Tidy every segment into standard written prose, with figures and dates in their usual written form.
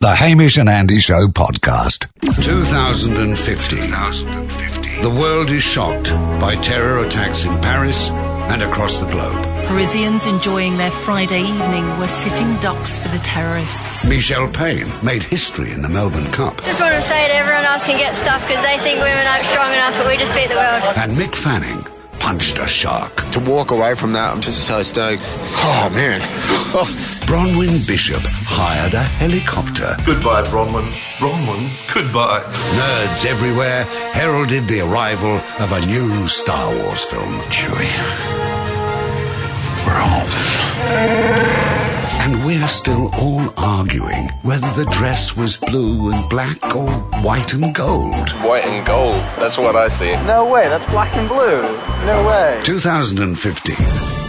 The Hamish and Andy Show podcast. 2050. The world is shocked by terror attacks in Paris and across the globe. Parisians enjoying their Friday evening were sitting ducks for the terrorists. Michelle Payne made history in the Melbourne Cup. Just want to say to everyone else can get stuff because they think women aren't strong enough, but we just beat the world. And Mick Fanning punched a shark. To walk away from that, I'm just so stoked. Oh, man. Bronwyn Bishop hired a helicopter. Goodbye, Bronwyn. Bronwyn, goodbye. Nerds everywhere heralded the arrival of a new Star Wars film. Chewie, we're home. And we're still all arguing whether the dress was blue and black or white and gold. White and gold, that's what I see. No way, that's black and blue. No way. 2015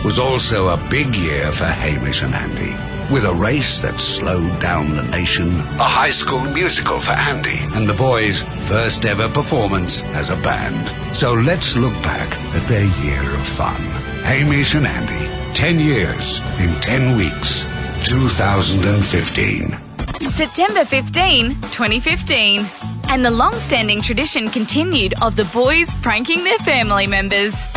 was also a big year for Hamish and Andy. With a race that slowed down the nation, a high school musical for Andy, and the boys' first ever performance as a band. So let's look back at their year of fun. Hamish and Andy, 10 years in 10 weeks, 2015. September 15, 2015. And the long-standing tradition continued of the boys pranking their family members.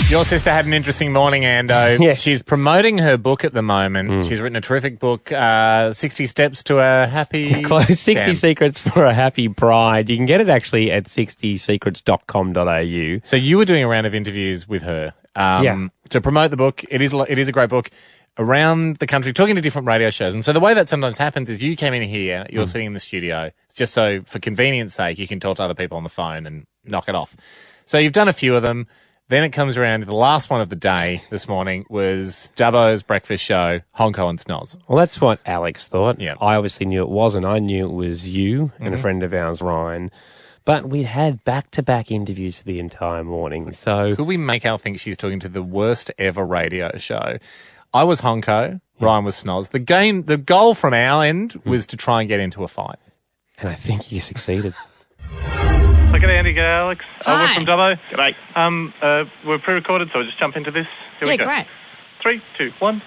Your sister had an interesting morning, Ando. Yes. She's promoting her book at the moment. She's written a terrific book, 60 Steps to a Happy... 60 Secrets for a Happy Bride. You can get it actually at 60secrets.com.au. So you were doing a round of interviews with her to promote the book. It is a great book. Around the country, talking to different radio shows. And so the way that sometimes happens is you came in here, you're sitting in the studio. It's just so, for convenience sake, you can talk to other people on the phone and knock it off. So you've done a few of them. Then it comes around, the last one of the day this morning was Dubbo's breakfast show, Honko and Snoz. Well, that's what Alex thought. Yeah. I obviously knew it wasn't. I knew it was you and a friend of ours, Ryan. But we'd had back-to-back interviews for the entire morning. So Could we make Al think she's talking to the worst ever radio show? I was Honko, Ryan was Snoz. The goal from our end was to try and get into a fight. And I think you succeeded. G'day, Andy. G'day, Alex. Hi. We're from Dubbo. G'day. We're pre-recorded, so we'll just jump into this. Here we go. Great. 3, 2, 1.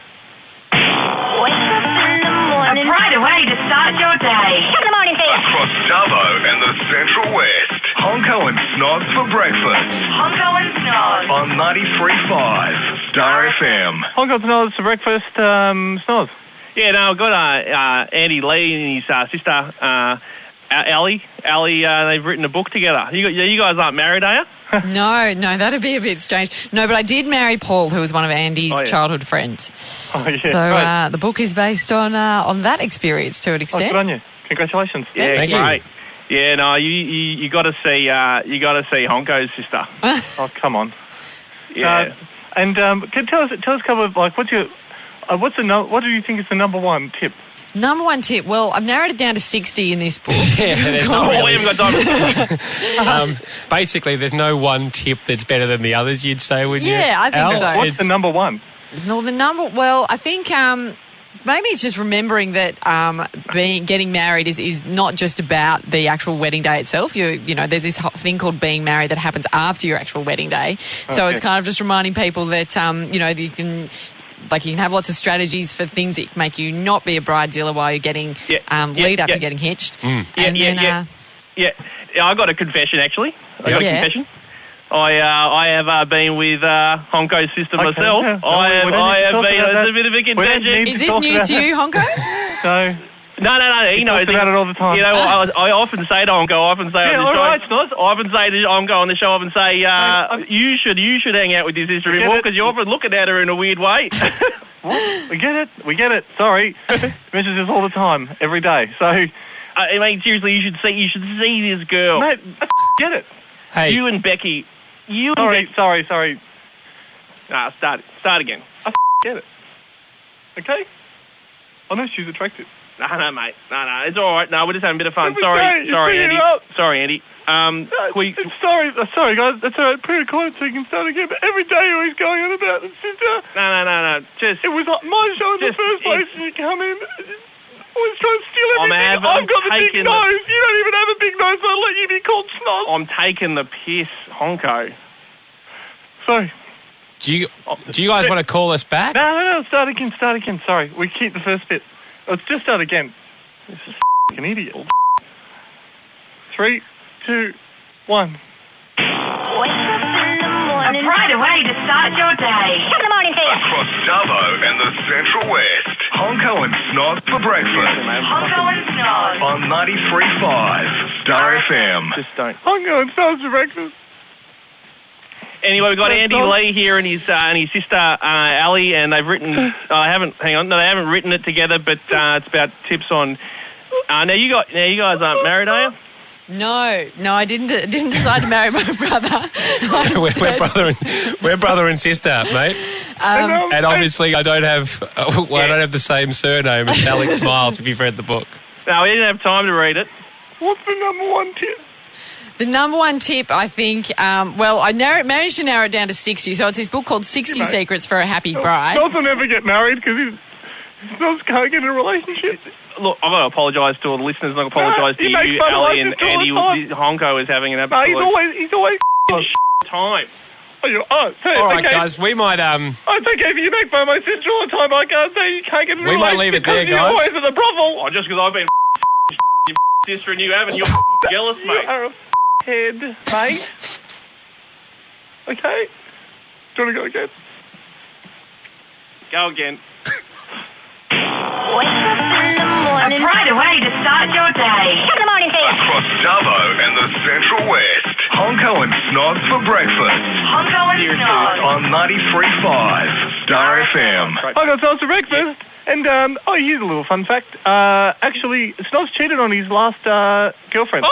A brighter way to start your day. Come on, morning, Pete. Across Dubbo and the Central West. Honko and Snoz for breakfast. Honko and Snoz. On 93.5 Star FM. Honko and Snoz for breakfast. Snoz. Yeah, no, I've got Andy Lee and his sister, Ali. They've written a book together. You guys aren't married, are you? No, that'd be a bit strange. No, but I did marry Paul, who was one of Andy's childhood friends. Oh, yeah. So the book is based on that experience to an Oh, extent. good on you. Congratulations. Yeah, Thank great. Yeah, no, you got to see Honko's sister. Oh, come on. Yeah. And can tell us a couple of what do you think is the number one tip? Number one tip. Well, I've narrowed it down to 60 in this book. Yeah, there's We haven't got time. basically, there's no one tip that's better than the others, you'd say, would you? Yeah, I think Al? so. What's the number one? No, well, I think maybe it's just remembering that getting married is not just about the actual wedding day itself. There's this thing called being married that happens after your actual wedding day. So it's kind of just reminding people that you can have lots of strategies for things that make you not be a bridezilla while you're getting lead up to getting hitched. Yeah, I got a confession actually. I got a confession. I have been with Honko's sister myself. Yeah. I have been. It's a bit of a confession. Is this news to you, Honko? No. No. He knows about it all the time. You know, I often say to Honko, I often say on the show, right, Snoz. I often say to Honko on the show, I often say, you should hang out with your sister a bit more because you're often looking at her in a weird way. What? We get it. Sorry. Mentions this all the time, every day. So, I mean, seriously, you should see this girl. Mate, get it. Hey. You and Becky. Sorry. Nah, start again. Get it. Okay? I know she's attractive. No, mate. No, it's all right. No, we're just having a bit of fun. Sorry, Andy. Sorry, Andy. Sorry, guys. That's all right. Pre-recorded so you can start again. But every day you're always going on about the sister. No. It was my show in the first place, and you come in. Always trying to steal everything. I've got the big nose. You don't even have a big nose, so I'll let you be called Snoz. I'm taking the piss, Honko. Sorry. Do you guys want to call us back? No. Start again. Sorry. We keep the first bit. Let's just start again. This is an idiot. 3, 2, 1. A brighter way to start your day. Top of the morning, Steve. Across Dubbo and the Central West, Honko and Snoz for breakfast. Honko and Snoz. On 93.5 Star FM. Just don't. Honko and Snoz for breakfast. Anyway, we've got Andy Lee here and his sister Ali, and they've written. They haven't written it together, but it's about tips on. Now you guys aren't married, are you? No, I didn't decide to marry my brother. we're brother and sister, mate. And obviously, I don't have I don't have the same surname as Alex Smiles. If you've read the book, no, we didn't have time to read it. What's the number one tip? The number one tip, I think, I managed to narrow it down to 60. So it's his book called 60 Secrets for a Happy Bride. Snoz will never get married because Snoz can't get in a relationship. Look, I've got to apologise to all the listeners. I've got to apologise to you, Ali, and Andy. Honko is having an absolute... He's always time. All right, guys, we might... It's okay if you make fun of my sister all the time. I can't say you can't get in a relationship. We might leave it there, guys. You're always at the brothel. Oh, just because I've been your sister and you haven't, you're jealous, mate. You are a head, mate. Okay? Do you want to go again? Go again. A brighter way to start your day. Top of the morning, Steve. Across Dubbo and the Central West, Honko and Snoz for breakfast. Honko and Snoz. On 93.5 Star FM. I got Snoz for breakfast. And, here's a little fun fact. Actually, Snoz cheated on his last girlfriend.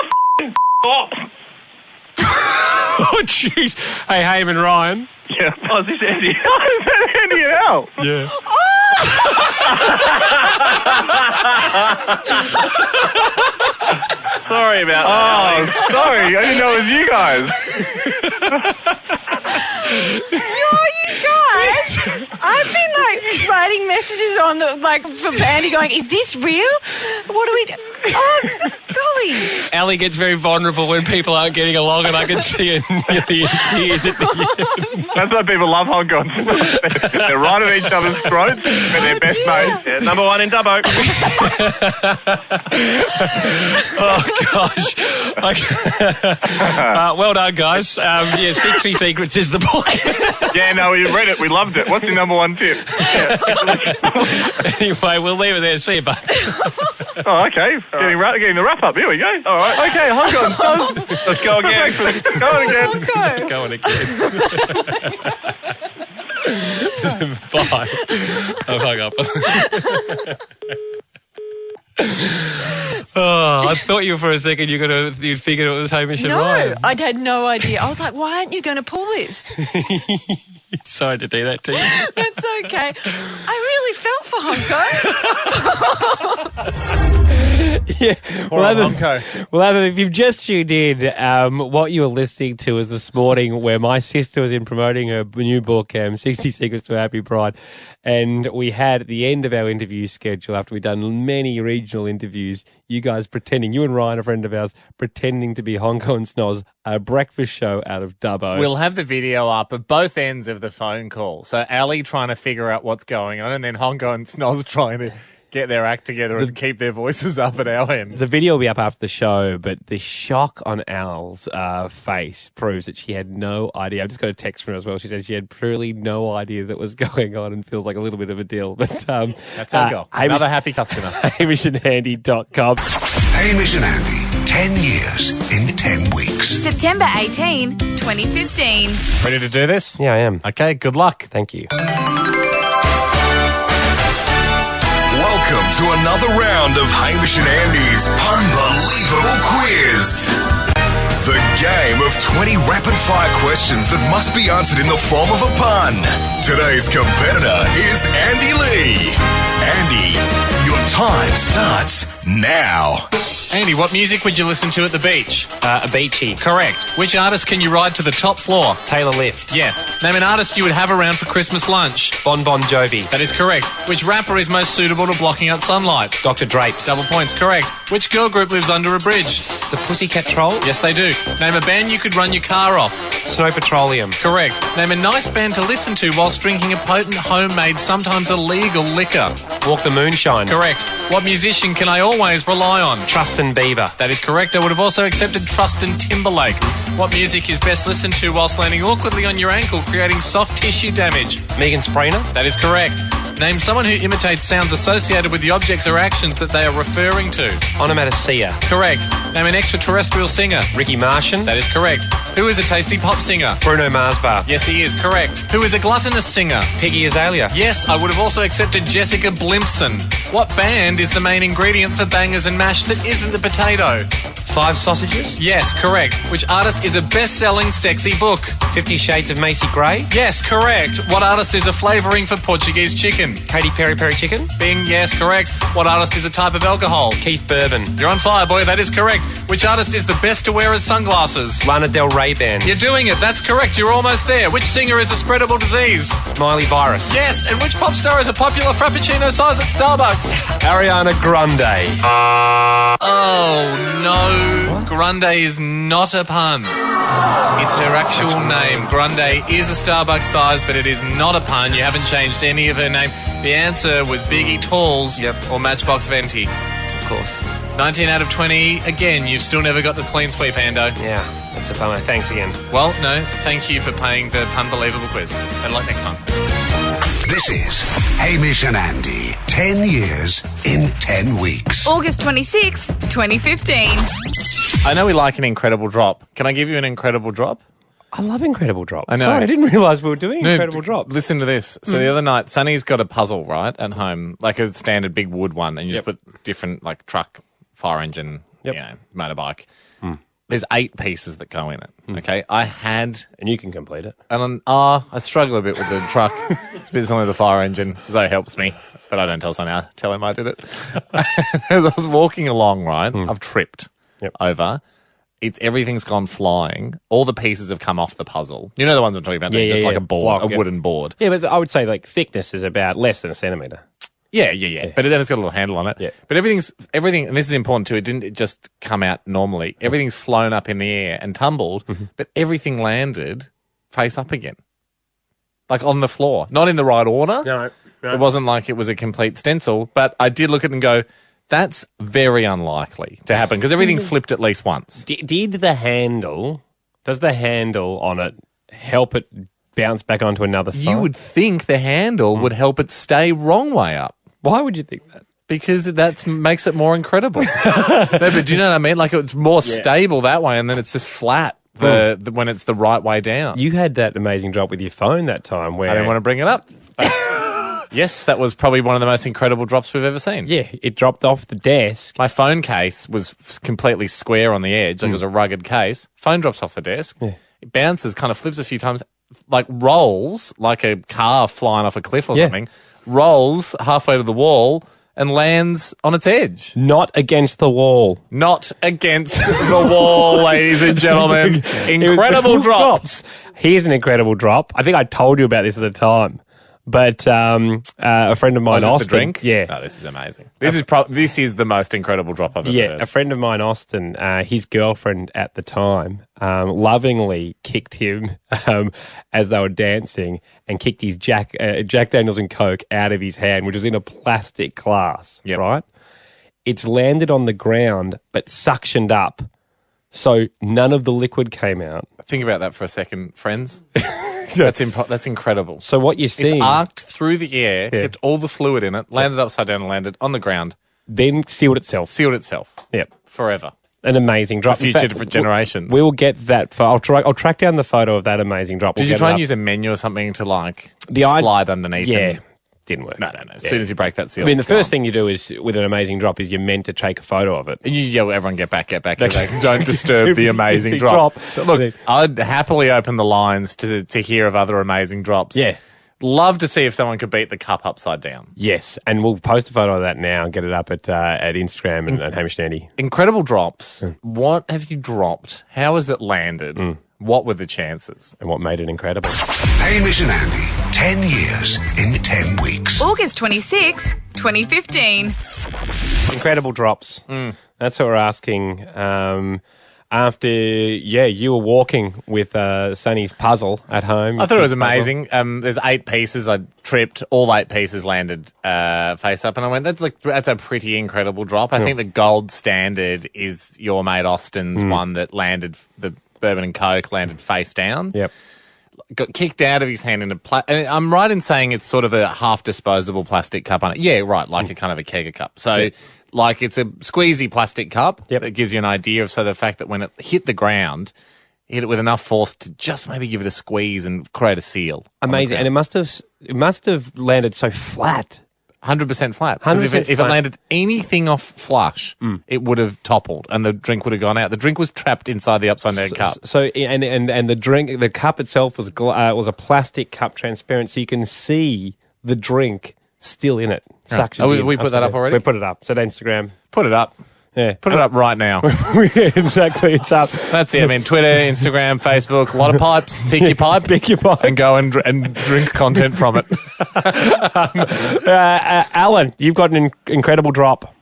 Oh, oh, jeez. Hey, Heyman Ryan. Yeah. Oh, is this Andy? Oh, is that Andy now? Yeah. Sorry about that. Oh, sorry. I didn't know it was you guys. You guys! I've been writing messages on from Andy going, is this real? What do we do? Oh, golly. Ali gets very vulnerable when people aren't getting along, and I can see her nearly in tears at the end. That's why people love Honko. They're right at each other's throats, but they're best mates. Yeah, number one in Dubbo. Oh, gosh. Well done, guys. 60 Secrets is the book. Yeah, no, we read it. We loved it. What's your number one tip? Anyway, we'll leave it there. See you, bud. Oh, okay. Getting the wrap up. Here we go. All right. Okay, Honko and Snoz. Let's go again. Go on again. Okay. Go on again. Bye. I've hung up. I thought you for a second you'd figured it was Hamish and Ryan. No, I had no idea. I was like, why aren't you going to pull this? Sorry to do that to you. That's okay. I really felt for Honko. Yeah. Honko. Well, if you've just tuned in, what you were listening to was this morning where my sister was in promoting her new book, 60 Secrets to a Happy Bride. And we had at the end of our interview schedule, after we'd done many regional interviews, you guys pretending, you and Ryan, a friend of ours, pretending to be Honko and Snoz, a breakfast show out of Dubbo. We'll have the video up of both ends of the phone call. So Ali trying to figure out what's going on, and then Honko and Snoz trying to get their act together and keep their voices up at our end. The video will be up after the show, but the shock on Al's face proves that she had no idea. I've just got a text from her as well. She said she had truly no idea that was going on and feels like a little bit of a deal. But that's our goal. Another happy customer. HamishAndAndy.com. Hamish and Andy, 10 years in 10 weeks. September 18, 2015. Ready to do this? Yeah, I am. Okay, good luck. Thank you. Welcome to another round of Hamish and Andy's Unbelievable Quiz. The game of 20 rapid-fire questions that must be answered in the form of a pun. Today's competitor is Andy Lee. Andy, your time starts now. Andy, what music would you listen to at the beach? A beachy. Correct. Which artist can you ride to the top floor? Taylor Lift. Yes. Name an artist you would have around for Christmas lunch. Bon Jovi. That is correct. Which rapper is most suitable to blocking out sunlight? Dr. Drapes. Double points. Correct. Which girl group lives under a bridge? The Pussycat Trolls. Yes, they do. Name a band you could run your car off. Snow Petroleum. Correct. Name a nice band to listen to whilst drinking a potent, homemade, sometimes illegal liquor. Walk the Moonshine. Correct. What musician can I always rely on? Trustin Bieber. That is correct. I would have also accepted Trustin Timberlake. What music is best listened to whilst landing awkwardly on your ankle, creating soft tissue damage? Megan Sprainer. That is correct. Name someone who imitates sounds associated with the objects or actions that they are referring to. Onomatopoeia. Correct. Name an extraterrestrial singer. Ricky Martin. That is correct. Who is a tasty pop singer? Bruno Mars bar. Yes, he is. Correct. Who is a gluttonous singer? Peggy Azalea. Yes, I would have also accepted Jessica Blimpson. What band is the main ingredient for bangers and mash that isn't the potato? 5 Sausages. Yes, correct. Which artist is a best-selling sexy book? 50 Shades of Macy Gray. Yes, correct. What artist is a flavouring for Portuguese chicken? Katy Perry Chicken. Bing, yes, correct. What artist is a type of alcohol? Keith Bourbon. You're on fire, boy. That is correct. Which artist is the best to wear as sunglasses? Lana Del Rey Band. You're doing it. That's correct. You're almost there. Which singer is a spreadable disease? Miley Virus. Yes. And which pop star is a popular frappuccino size at Starbucks? Ariana Grande. Oh, no. What? Grande is not a pun. It's her actual name. Grande is a Starbucks size, but it is not a pun. You haven't changed any of her name. The answer was Biggie Talls or Matchbox Venti. Of course. 19 out of 20. Again, you've still never got the clean sweep, Ando. Yeah, that's a bummer. Thanks again. Well, no, thank you for paying the Punbelievable quiz. Better luck next time. This is Hamish and Andy. 10 years in 10 weeks. August 26, 2015. I know we like an incredible drop. Can I give you an incredible drop? I love Incredible Drop. I know. Sorry, I didn't realise we were doing Incredible Drop. Listen to this. So the other night, Sonny's got a puzzle, right, at home, like a standard big wood one, and you just put different, like, truck, fire engine, motorbike. There's 8 pieces that go in it, okay? And you can complete it. And I struggle a bit with the truck. It's a bit something with the fire engine. Zoe helps me, but I don't tell Sonny. I tell him I did it. As I was walking along, right, I've tripped over. Everything's gone flying. All the pieces have come off the puzzle. You know the ones I'm talking about? Just like a board, a wooden board. Yeah, but I would say like thickness is about less than a centimetre. Yeah. But then it's got a little handle on it. Yeah. But everything, and this is important too, it didn't just come out normally. Everything's flown up in the air and tumbled, but everything landed face up again. Like on the floor. Not in the right order. No. It wasn't like it was a complete stencil, but I did look at it and go, that's very unlikely to happen because everything flipped at least once. Does the handle on it help it bounce back onto another side? You would think the handle would help it stay wrong way up. Why would you think that? Because that makes it more incredible. No, but do you know what I mean? Like it's more stable that way, and then it's just flat when it's the right way down. You had that amazing drop with your phone that time where I didn't want to bring it up. Yes, that was probably one of the most incredible drops we've ever seen. Yeah, it dropped off the desk. My phone case was completely square on the edge, like it was a rugged case. Phone drops off the desk. Yeah. It bounces, kind of flips a few times, like rolls, like a car flying off a cliff or something, rolls halfway to the wall and lands on its edge. Not against the wall. Not against the wall, ladies and gentlemen. Incredible drops. Here's an incredible drop. I think I told you about this at the time. But a friend of mine, Austin, the drink? Yeah. Oh, this is amazing. This is the most incredible drop I've ever heard. A friend of mine, Austin, his girlfriend at the time, lovingly kicked him as they were dancing and kicked his Jack Daniels and Coke out of his hand, which was in a plastic glass, right? It's landed on the ground but suctioned up, so none of the liquid came out. Think about that for a second, friends. That's incredible. So what you're seeing... It's arced through the air, kept all the fluid in it, landed upside down and landed on the ground. Then sealed itself. Yep. Forever. An amazing drop. For future generations. We will get that... I'll track down the photo of that amazing drop. Did you try and use a menu or something to slide underneath? Yeah. Didn't work. No. As soon as you break that seal. I mean, the first thing you do is, with an amazing drop, is you're meant to take a photo of it. And you yell, everyone get back. Don't disturb the amazing drop. Look, I'd happily open the lines to hear of other amazing drops. Yeah. Love to see if someone could beat the cup upside down. Yes, and we'll post a photo of that now and get it up at Instagram and Hamish Andy. Incredible drops. What have you dropped? How has it landed? What were the chances? And what made it incredible? Hamish and Andy, 10 years in 10 weeks. August 26, 2015. Incredible drops. That's what we're asking. after, you were walking with Sonny's puzzle at home. I thought it was amazing. There's 8 pieces. I tripped. All 8 pieces landed face up, and I went, that's a pretty incredible drop. I think the gold standard is your mate Austin's one that landed, the Bourbon and Coke landed face down. Yep. Got kicked out of his hand in I'm right in saying it's sort of a half disposable plastic cup on it. Yeah, right, like a kind of a kegger cup. So, like it's a squeezy plastic cup that gives you an idea of the fact that when it hit the ground, hit it with enough force to just maybe give it a squeeze and create a seal. Amazing, and it must have landed so flat. 100% flat. Because if it landed anything off flush, it would have toppled and the drink would have gone out. The drink was trapped inside the upside down cup. So and the cup itself was a plastic cup, transparent, so you can see the drink still in it. We put that up already? We put it up. So Instagram. Put it up. Yeah. Put it up right now. Exactly, it's up. That's it. I mean, Twitter, Instagram, Facebook, a lot of pipes. Pick your pipe. Pick your pipe. And go and drink content from it. Alan, you've got an incredible drop.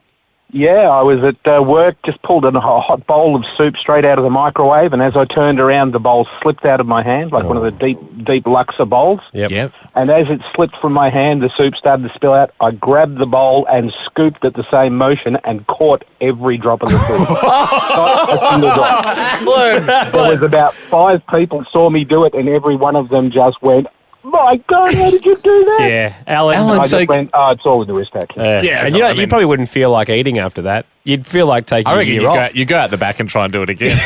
Yeah, I was at work, just pulled a hot bowl of soup straight out of the microwave, and as I turned around, the bowl slipped out of my hand, like one of the deep Luxor bowls. Yep. And as it slipped from my hand, the soup started to spill out. I grabbed the bowl and scooped at the same motion and caught every drop of the soup. Not a single drop. There was about 5 people saw me do it, and every one of them just went, my God, how did you do that? Yeah, Alan, I just went, it's all in the wrist, actually. And you probably wouldn't feel like eating after that. You'd feel like taking a year off. You go out the back and try and do it again.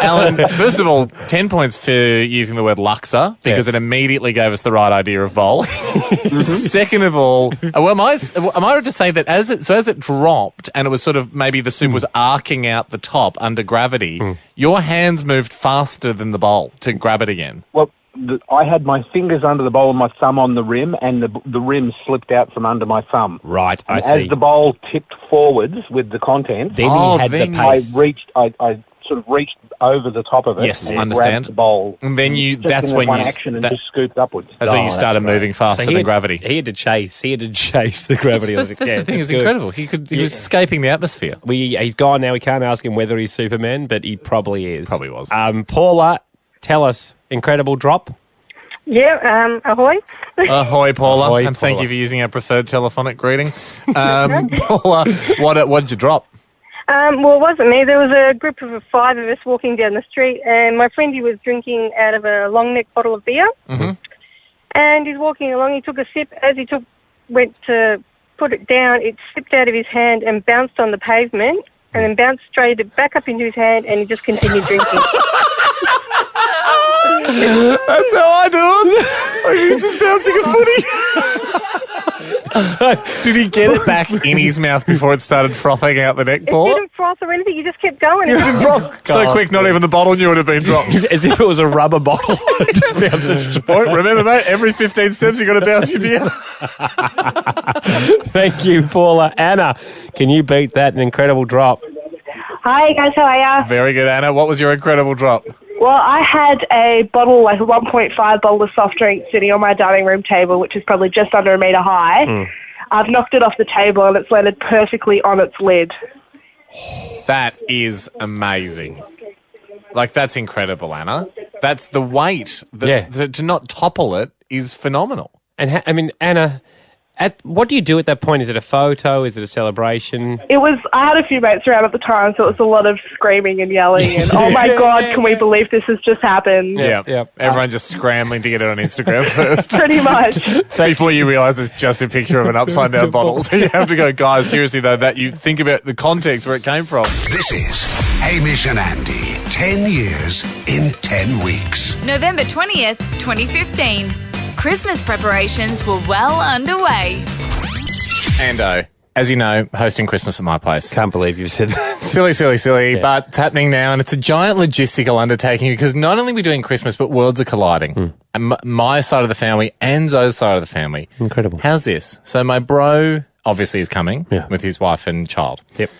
Alan, first of all, 10 points for using the word Luxor, because it immediately gave us the right idea of bowl. Second of all, am I right to say that as it dropped and it was sort of maybe the soup was arcing out the top under gravity, your hands moved faster than the bowl to grab it again? Well, I had my fingers under the bowl and my thumb on the rim, and the rim slipped out from under my thumb. Right, I see. As the bowl tipped forwards with the content, then he had the pace. I sort of reached over the top of it. Yes, and understand. grabbed the bowl. And then Just scooped upwards. That's when you started moving faster than gravity. He had to chase the gravity. That's the thing. It's incredible. He was escaping the atmosphere. He's gone now. We can't ask him whether he's Superman, but he probably is. Probably was. Paula, tell us, incredible drop. Yeah, ahoy. Ahoy, Paula. Ahoy, and thank Paula. you for using our preferred telephonic greeting. Paula, what did you drop? Well, it wasn't me. There was a group of 5 of us walking down the street, and my friend, he was drinking out of a long neck bottle of beer. Mm-hmm. And he's walking along. He took a sip. As he went to put it down, it slipped out of his hand and bounced on the pavement, and then bounced straight back up into his hand, and he just continued drinking. That's how I do it. He's just bouncing a footy. Did he get it back in his mouth before it started frothing out the neck, It Paula? didn't froth or anything. He just kept going. It didn't froth. So quick, not even the bottle knew it had been dropped. As if it was a rubber bottle. Just bouncing straight. Remember, mate, every 15 steps you got to bounce your beer. Thank you, Paula. Anna, can you beat that? An incredible drop. Hi, guys. How are ya? Very good, Anna. What was your incredible drop? Well, I had a bottle, like a 1.5 bottle of soft drink sitting on my dining room table, which is probably just under a metre high. I've knocked it off the table and it's landed perfectly on its lid. That is amazing. Like, that's incredible, Anna. That's the weight. To not topple it is phenomenal. And, Anna, what do you do at that point? Is it a photo? Is it a celebration? I had a few mates around at the time, so it was a lot of screaming and yelling and, oh my God, can we believe this has just happened? Yeah. Everyone just scrambling to get it on Instagram first. Pretty much. Before you realise it's just a picture of an upside down bottle. So you have to go, guys, seriously though, that you think about the context where it came from. This is Hamish and Andy. 10 years in 10 weeks. November 20th, 2015. Christmas preparations were well underway. Ando, as you know, hosting Christmas at my place. Can't believe you've said that. Silly. Yeah. But it's happening now, and it's a giant logistical undertaking because not only are we doing Christmas, but worlds are colliding. And my side of the family and Zoe's side of the family. Incredible. How's this? So my bro obviously is coming with his wife and child. Yep.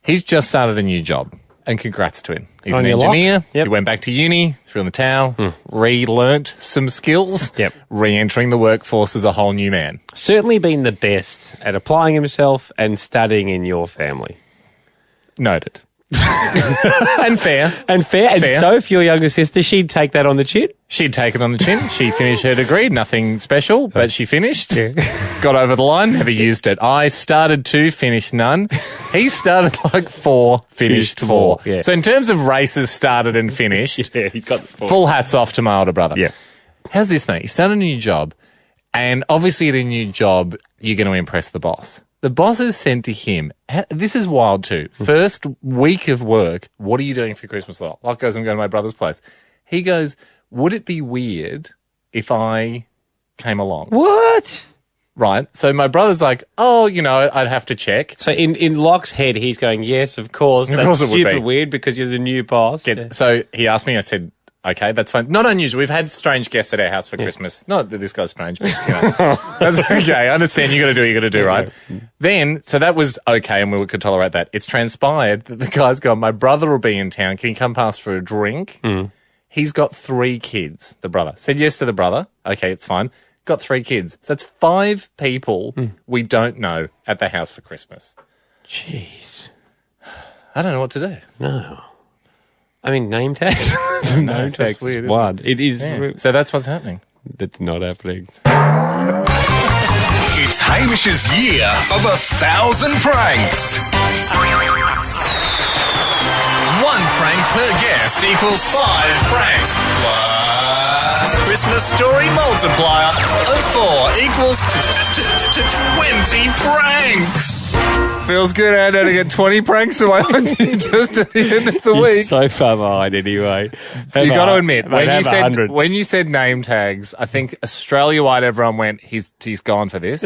He's just started a new job. And congrats to him. He's On an your engineer. lock. Yep. He went back to uni, threw in the towel, relearnt some skills, re-entering the workforce as a whole new man. Certainly been the best at applying himself and studying in your family. Noted. And fair. And Soph, your younger sister, she'd take that on the chin? She'd take it on the chin. She finished her degree. Nothing special, but she finished. Got over the line, never used it. I started 2, finished none. He started like 4, finished 4. Yeah. So in terms of races started and finished, he's got 4. Full hats off to my older brother. Yeah. How's this thing? You start a new job, and obviously at a new job, you're going to impress the boss. The boss has said to him, this is wild too. First week of work, what are you doing for Christmas? Like goes, I'm going to my brother's place. He goes, would it be weird if I came along? What? Right. So my brother's like, oh, I'd have to check. So in Locke's head, he's going, yes, of course. Of That's course it would stupid be. weird because you're the new boss. So he asked me, I said, okay, that's fine. Not unusual. We've had strange guests at our house for Christmas. Not that this guy's strange, but that's okay. I understand. You got to do what you got to do, right? Then, so that was okay, and we could tolerate that. It's transpired that the guy's gone, my brother will be in town. Can he come past for a drink? He's got 3 kids, the brother. Said yes to the brother. Okay, it's fine. Got 3 kids. So that's 5 people we don't know at the house for Christmas. Jeez. I don't know what to do. No. I mean, name tags? Name tags weird. One. It is. Yeah. So that's what's happening. That's not happening. It's Hamish's year of 1,000 pranks. 1 prank per guest equals 5 pranks. Plus Christmas story multiplier of 4 equals 20 pranks. Feels good, Andy, to get 20 pranks away on you just at the end of the week. So far behind anyway. So you got to admit, when you said name tags, I think Australia-wide everyone went, he's gone for this.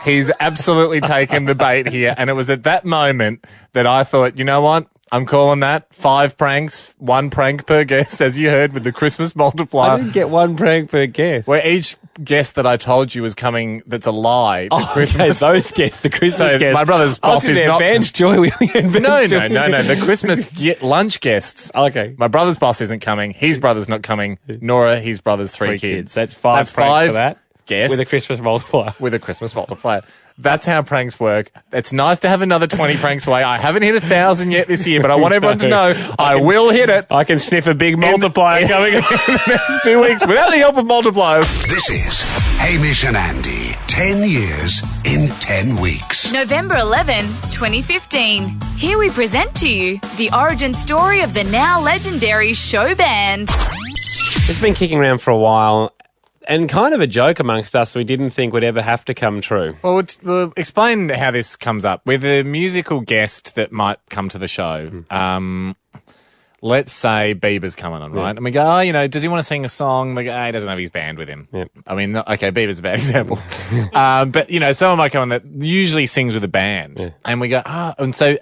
He's absolutely taken the bait here. And it was at that moment that I thought, you know what? I'm calling that 5 pranks, 1 prank per guest, as you heard with the Christmas multiplier. I didn't get 1 prank per guest. Where each guest that I told you was coming that's a lie to Christmas. Okay, those guests, the Christmas guests. My brother's boss is not... Vance Joy. No. The Christmas lunch guests. Okay. My brother's boss isn't coming. His brother's not coming. Nor are his brother's 3 kids. That's 5 pranks for that. Guests. With a Christmas multiplier. That's how pranks work. It's nice to have another 20 pranks away. I haven't hit 1,000 yet this year, but I want everyone to know I will hit it. I can sniff a big multiplier coming in the next 2 weeks without the help of multipliers. This is Hamish and Andy. 10 years in 10 weeks. November 11, 2015. Here we present to you the origin story of the now legendary show band. It's been kicking around for a while. And kind of a joke amongst us we didn't think would ever have to come true. Well, we'll explain how this comes up. With a musical guest that might come to the show, let's say Bieber's coming on, right? And we go, does he want to sing a song? We go, he doesn't have his band with him. Yep. I mean, okay, Bieber's a bad example. But, someone might come on that usually sings with a band. Yeah. And we go, and so...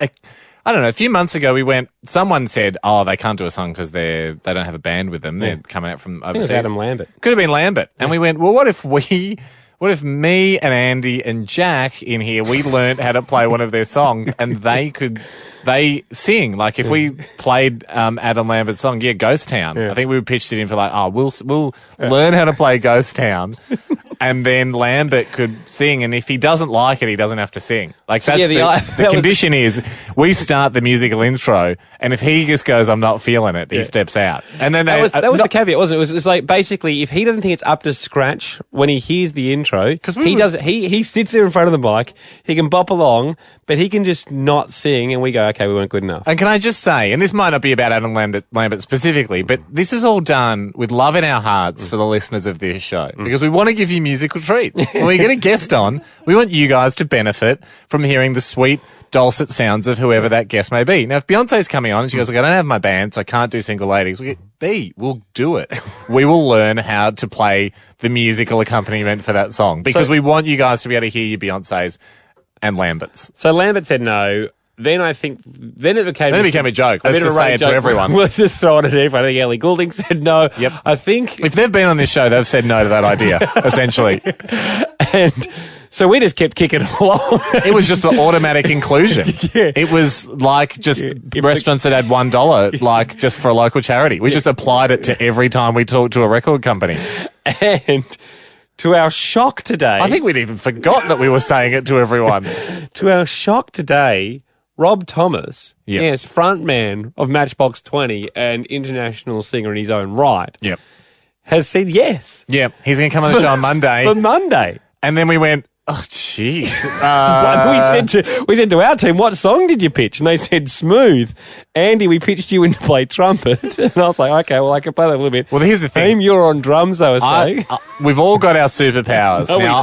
I don't know. A few months ago, someone said, they can't do a song because they don't have a band with them. They're coming out from overseas. I think it was Adam Lambert. Could have been Lambert. And we went, well, what if me and Andy and Jack in here, we learned how to play one of their songs and they sing. Like if we played Adam Lambert's song, Ghost Town. Yeah. I think we pitched it in for we'll learn how to play Ghost Town. And then Lambert could sing, and if he doesn't like it, he doesn't have to sing. Like that's the condition is we start the musical intro, and if he just goes, "I'm not feeling it," he steps out. And then that was the caveat, wasn't it? It was like basically if he doesn't think it's up to scratch when he hears the intro, because he sits there in front of the mic, he can bop along, but he can just not sing, and we go, "Okay, we weren't good enough." And can I just say, and this might not be about Adam Lambert specifically, but this is all done with love in our hearts for the listeners of this show because we want to give you musical treats. When we get a guest on, we want you guys to benefit from hearing the sweet, dulcet sounds of whoever that guest may be. Now, if Beyonce's coming on and she goes, I don't have my band, so I can't do single ladies, we'll do it. We will learn how to play the musical accompaniment for that song because we want you guys to be able to hear your Beyonce's and Lamberts. So Lambert said no. Then it became a joke. Let's just say it to everyone. Let's just throw it at everyone. I think Ellie Goulding said no. Yep. I think if they've been on this show, they've said no to that idea, essentially. And so we just kept kicking along. It was just the automatic inclusion. Yeah. It was like just restaurants that had $1, like just for a local charity. We just applied it to every time we talked to a record company. And to our shock today... I think we'd even forgot that we were saying it to everyone. To our shock today, Rob Thomas, Yep. yes, frontman of Matchbox 20 and international singer in his own right, Yep. has said yes. Yeah, he's going to come on the show on Monday. For Monday. And then we went, oh, jeez. We said to our team, what song did you pitch? And they said, Smooth. Andy, we pitched you in to play trumpet. And I was like, okay, well, I can play that a little bit. Well, here's the thing. You're on drums, they were saying. We've all got our superpowers. No, now,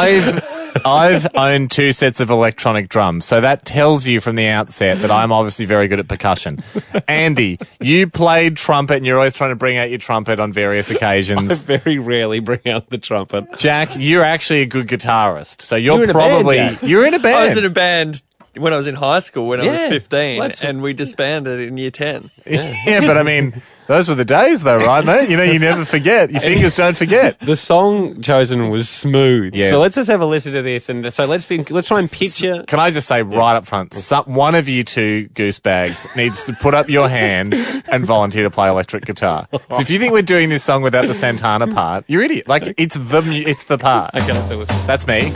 we don't. I've owned 2 sets of electronic drums, so that tells you from the outset that I'm obviously very good at percussion. Andy, you played trumpet and you're always trying to bring out your trumpet on various occasions. I very rarely bring out the trumpet. Jack, you're actually a good guitarist, so you're in a probably... band, Jack. You're in a band. I was in a band when I was in high school, when I was Yeah, 15, and we disbanded in year 10. Yeah, but I mean, those were the days though, right, mate? You know, you never forget. Your fingers don't forget. The song chosen was Smooth. Yeah. So let's just have a listen to this. And so let's try and picture. Can I just say right up front, one of you two goosebags needs to put up your hand and volunteer to play electric guitar. So if you think we're doing this song without the Santana part, you're idiot. Like, it's the part. Okay, let's do it. That's me.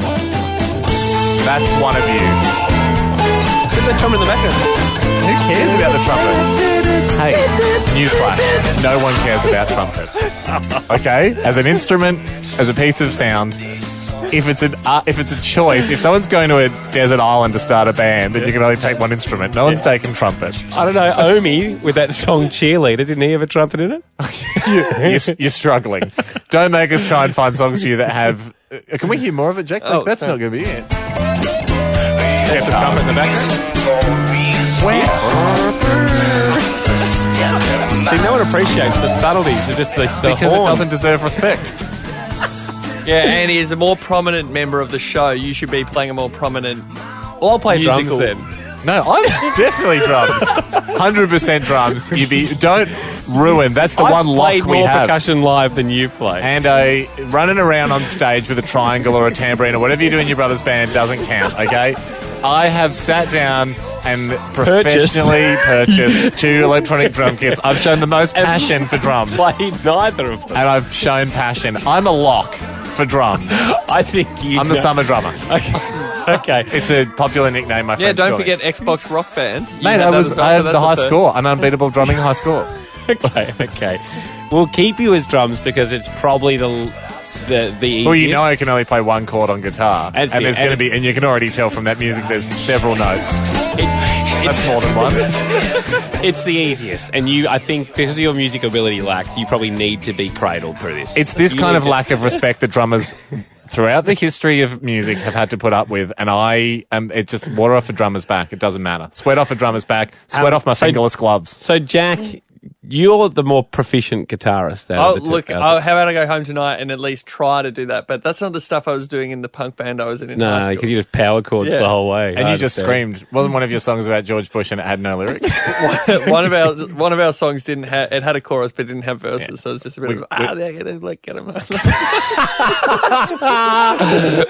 That's one of you. Put the trumpet in the background. Who cares about the trumpet? Hey, newsflash. No one cares about trumpet. Okay? As an instrument, as a piece of sound, if it's a choice, if someone's going to a desert island to start a band, then you can only take one instrument. No one's taking trumpet. I don't know, Omi, with that song Cheerleader, didn't he have a trumpet in it? You're struggling. Don't make us try and find songs for you that have... can we hear more of it, Jack? Like, that's not going to be it. Get some trumpet in the background. See, no one appreciates the subtleties of just the because horn. it doesn't deserve respect. Yeah, Andy, as a more prominent member of the show, you should be playing a more prominent Well, I'll play musical. drums then. No, I'm definitely drums. 100% drums. Don't ruin. That's the one lock we I've played more have. percussion live than you play. And running around on stage with a triangle or a tambourine or whatever you do in your brother's band doesn't count, okay? I have sat down and professionally purchased 2 electronic drum kits. I've shown the most passion for drums. Played neither of them. And I've shown passion. I'm a lock for drums. I think I'm the summer drummer. Okay. It's a popular nickname, my friends. Yeah, don't call me. forget Xbox Rock Band. You Mate, had that as well, I so had that's the high third. score, an unbeatable drumming high score. Okay. We'll keep you as drums because it's probably the easiest. Well, you know I can only play one chord on guitar, That's and it. there's going to be, and you can already tell from that music, there's several notes. That's more than one. It's the easiest, and I think because of your music ability lack, you probably need to be cradled through this. It's this You kind need of to- lack of respect that drummers throughout the history of music have had to put up with, and it's just water off a drummer's back. It doesn't matter. Sweat off a drummer's back. Sweat off my fingerless gloves. So, Jack, you're the more proficient guitarist. Out of the two. How about I go home tonight and at least try to do that? But that's not the stuff I was doing in the punk band I was in high No, school. because you just power chords Yeah. the whole way. And I you just understand. screamed. Wasn't one of your songs about George Bush and it had no lyrics? one of our songs didn't have, it had a chorus but didn't have verses, so it's just a bit get him.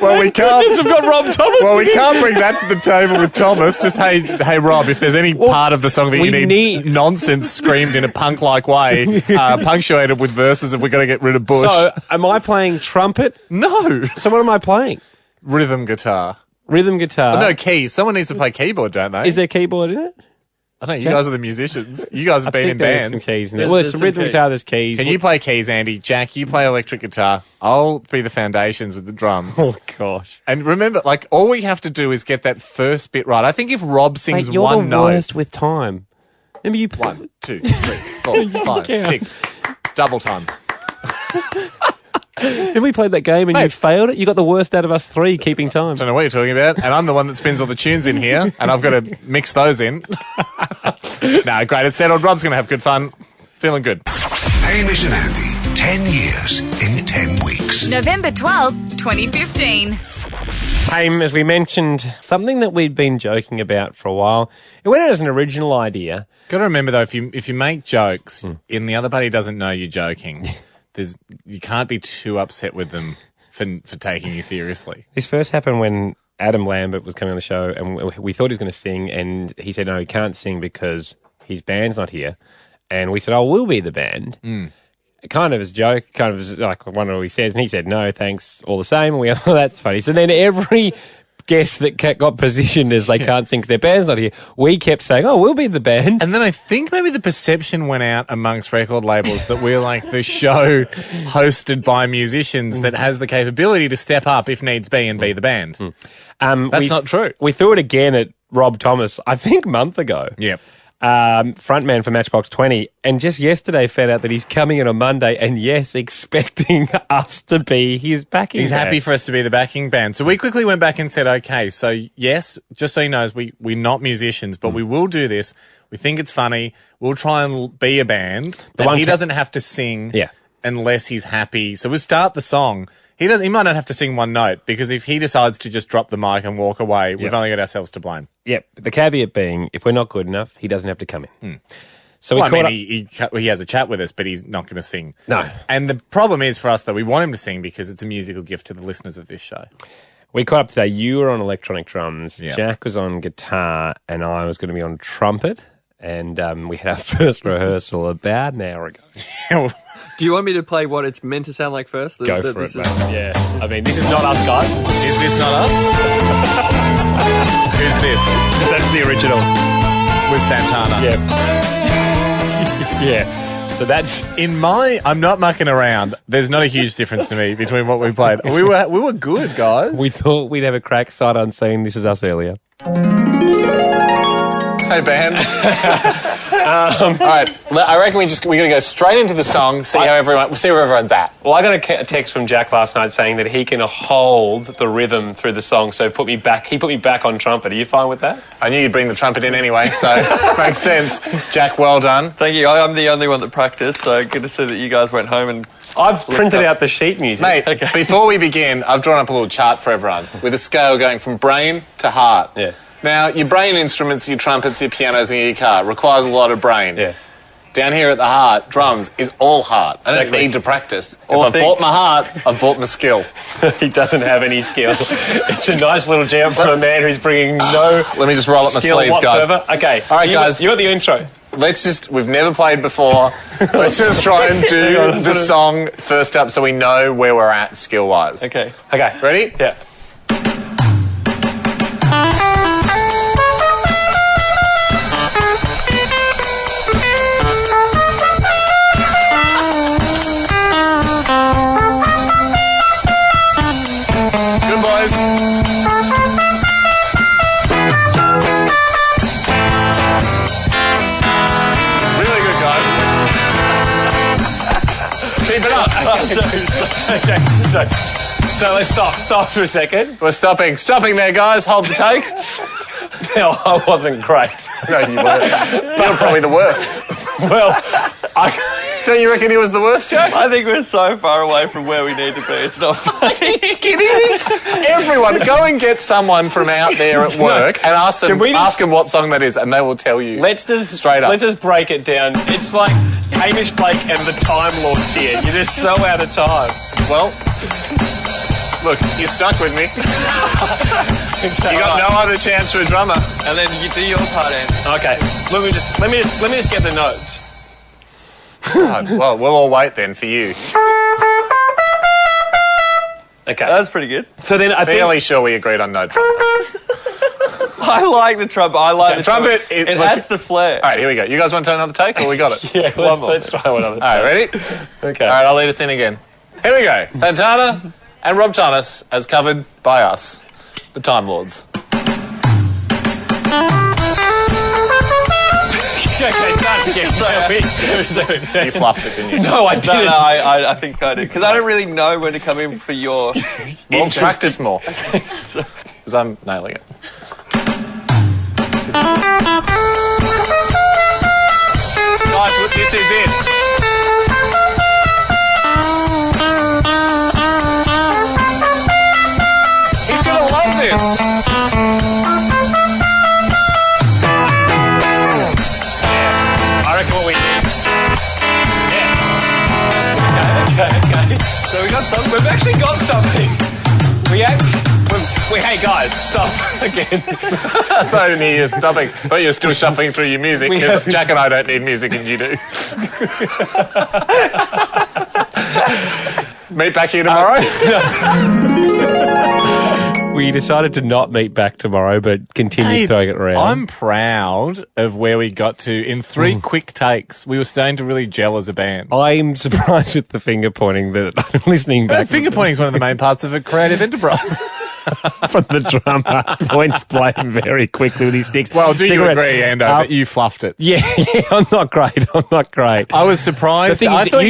Well, we can't. We've got Rob Thomas. Well, we can't bring that to the table with Thomas. Just hey, Rob, if there's any part of the song that you need nonsense screamed in a punk-like way, punctuated with verses of "We're going to get rid of Bush." So, am I playing trumpet? No. So, what am I playing? Rhythm guitar. Rhythm guitar. Oh, no, keys. Someone needs to play keyboard, don't they? Is there keyboard in it? I don't know. You guys are the musicians. You guys have been in there's bands. some keys in there. Well, there's some rhythm guitar, there's keys. Can you play keys, Andy? Jack, you play electric guitar. I'll be the foundations with the drums. Oh, gosh. And remember, like, all we have to do is get that first bit right. I think if Rob sings Mate, you're one the note... worst with time. Remember you... 1, 2, 3, 4, 5, 6. Double time. Have we played that game and you failed it? You got the worst out of us 3 keeping time. I don't know what you're talking about. And I'm the one that spins all the tunes in here, and I've got to mix those in. No, great. It's settled. Rob's going to have good fun. Feeling good. Hamish and Andy, 10 years in 10 weeks. November 12th, 2015. Haim, as we mentioned, something that we'd been joking about for a while. It went out as an original idea. Got to remember, though, if you make jokes and the other party doesn't know you're joking, you can't be too upset with them for taking you seriously. This first happened when Adam Lambert was coming on the show, and we thought he was going to sing, and he said, no, he can't sing because his band's not here. And we said, oh, we'll be the band. Kind of as a joke, kind of as like one of what he says. And he said, no, thanks, all the same. And we, oh, that's funny. So then every guests that got positioned as they can't sing because their band's not here, we kept saying, oh, we'll be the band. And then I think maybe the perception went out amongst record labels that we're like the show hosted by musicians that has the capability to step up if needs be and be the band. That's not true. We threw it again at Rob Thomas, I think a month ago. Yeah. Frontman for Matchbox 20, and just yesterday found out that he's coming in on Monday and, yes, expecting us to be his backing He's band. happy for us to be the backing band. So we quickly went back and said, okay, so yes, just so he knows, we're not musicians, but we will do this. We think it's funny. We'll try and be a band, but he doesn't have to sing unless he's happy. So we'll start the song. He might not have to sing one note, because if he decides to just drop the mic and walk away, we've only got ourselves to blame. Yep. The caveat being, if we're not good enough, he doesn't have to come in. So he has a chat with us, but he's not going to sing. No. And the problem is for us that we want him to sing because it's a musical gift to the listeners of this show. We caught up today. You were on electronic drums. Yep. Jack was on guitar, and I was going to be on trumpet. And we had our first rehearsal about an hour ago. Do you want me to play what it's meant to sound like first? Go for it, mate. Yeah. I mean, this is not us, guys. Is this not us? Who's this? That's the original. With Santana. Yeah. Yeah. So that's... I'm not mucking around. There's not a huge difference to me between what we played. We were good, guys. We thought we'd have a crack sight on saying This Is Us earlier. Hey, band. All right, I reckon we're going to go straight into the song, see where everyone's at. Well, I got a text from Jack last night saying that he can hold the rhythm through the song, so he put me back on trumpet. Are you fine with that? I knew you'd bring the trumpet in anyway, so makes sense. Jack, well done. Thank you. I'm the only one that practiced, so good to see that you guys went home and... I've printed out the sheet music. Mate, before we begin, I've drawn up a little chart for everyone with a scale going from brain to heart. Yeah. Now, your brain instruments, your trumpets, your pianos and your guitar requires a lot of brain. Yeah. Down here at the heart, drums is all heart. I don't need to practice. If I've bought my heart, I've bought my skill. He doesn't have any skill. It's a nice little jam from a man who's bringing no Let me just roll up my sleeves, whatsoever. guys. Okay. All right, guys. You got the intro. We've never played before. Let's just try and do the song first up so we know where we're at skill-wise. Okay. Ready? Yeah. Good, boys. Really good, guys. Keep it up. So let's stop for a second. We're stopping there, guys. Hold the take. No, I wasn't great. No, you weren't. You're probably the worst. Well, don't you reckon he was the worst, Jack? I think we're so far away from where we need to be. It's not funny. Are you kidding me? Everyone, go and get someone from out there at work and ask them what song that is, and they will tell you. Straight up. Let's just break it down. It's like Hamish Blake and the Time Lords here. You're just so out of time. Well, look, you're stuck with me. You got no other chance for a drummer. And then you do your part, Andy. Okay. Let me just get the notes. God, well, we'll all wait then for you. Okay. That's pretty good. So then Fairly sure we agreed on no trumpet. I like the trumpet. The trumpet. It adds the flair. All right, here we go. You guys want to take another take, or we got it? Yeah, let's try one other take. All right, ready? Okay. All right, I'll lead us in again. Here we go. Santana and Rob Thomas, as covered by us, the Time Lords. Okay, start again. You fluffed it, didn't you? No, I didn't. No, I think I did. Because I don't really know when to come in for your... Well, practice more. Because I'm nailing it. Guys, this is it. He's going to love this. I reckon what we need. Yeah. Okay. So we've actually got something. Hey guys, stop again. Sorry, I didn't hear you stopping, but you're still shuffling through your music. Jack and I don't need music, and you do. Meet back here tomorrow. We decided to not meet back tomorrow, but continue throwing it around. I'm proud of where we got to in 3 quick takes. We were starting to really gel as a band. I'm surprised with the finger pointing that I'm listening back. Finger pointing is one of the main parts of a creative enterprise. From the drummer, points blame very quickly with his sticks. Well, do you agree, Ando, that you fluffed it? Yeah, I'm not great. I was surprised. I thought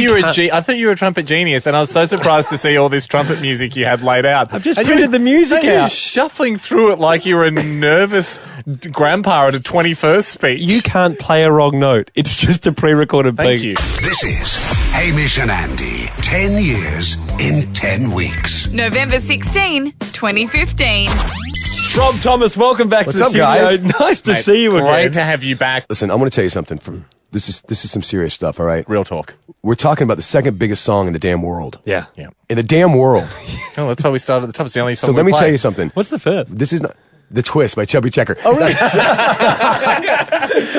you were a trumpet genius, and I was so surprised to see all this trumpet music you had laid out. I've just printed the music you were out. shuffling through it like you were a nervous grandpa at a 21st speech. You can't play a wrong note. It's just a pre-recorded Thank beat. you. This is Hamish and Andy. 10 years in 10 weeks. November 16, 2015. Rob Thomas, welcome back What's to the up, studio. guys? Nice to see you again. Great to have you back. Listen, I'm going to tell you something. This is some serious stuff, all right? Real talk. We're talking about the second biggest song in the damn world. Yeah. In the damn world. Oh, that's why we started at the top. It's the only song So let we me play. tell you something. What's the first? This is not... The Twist by Chubby Checker. Oh, really?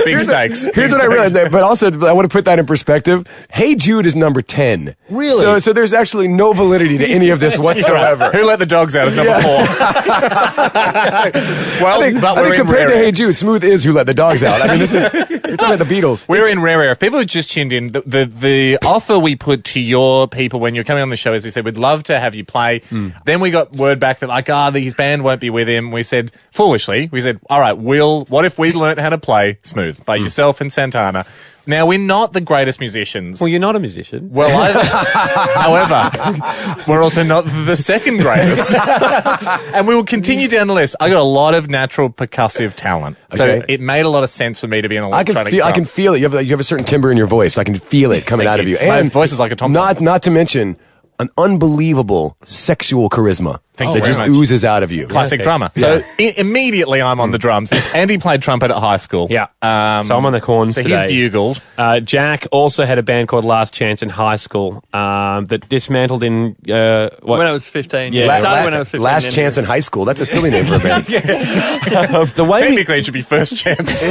Big stakes. Here's what I realized, but also I want to put that in perspective. Hey Jude is number 10. Really? So there's actually no validity to any of this whatsoever. Who let the dogs out is number 4. Well, I think compared to Hey Jude, Smooth is Who Let the Dogs Out. I mean, you're talking about the Beatles. We're in rare air. If people who just tuned in, the offer we put to your people when you're coming on the show is we said, we'd love to have you play. Then we got word back that his band won't be with him. We said, foolishly, all right, what if we learnt how to play Smooth by yourself and Santana? Now, we're not the greatest musicians. Well, you're not a musician. Well, however, we're also not the second greatest. And we will continue down the list. I got a lot of natural percussive talent. So it made a lot of sense for me to be an electronic I can feel it. You have a certain timbre in your voice. I can feel it coming out of you. My And voice is like a tom. not to mention an unbelievable sexual charisma that just oozes out of you. Classic drummer. So immediately I'm on the drums. Andy played trumpet at high school. Yeah. So I'm on the horns today. He's bugled. Jack also had a band called Last Chance in high school that dismantled in... when I was 15. Yeah. Started when I was 15. Last Chance in high school. That's a silly name for a band. Technically, it should be First Chance.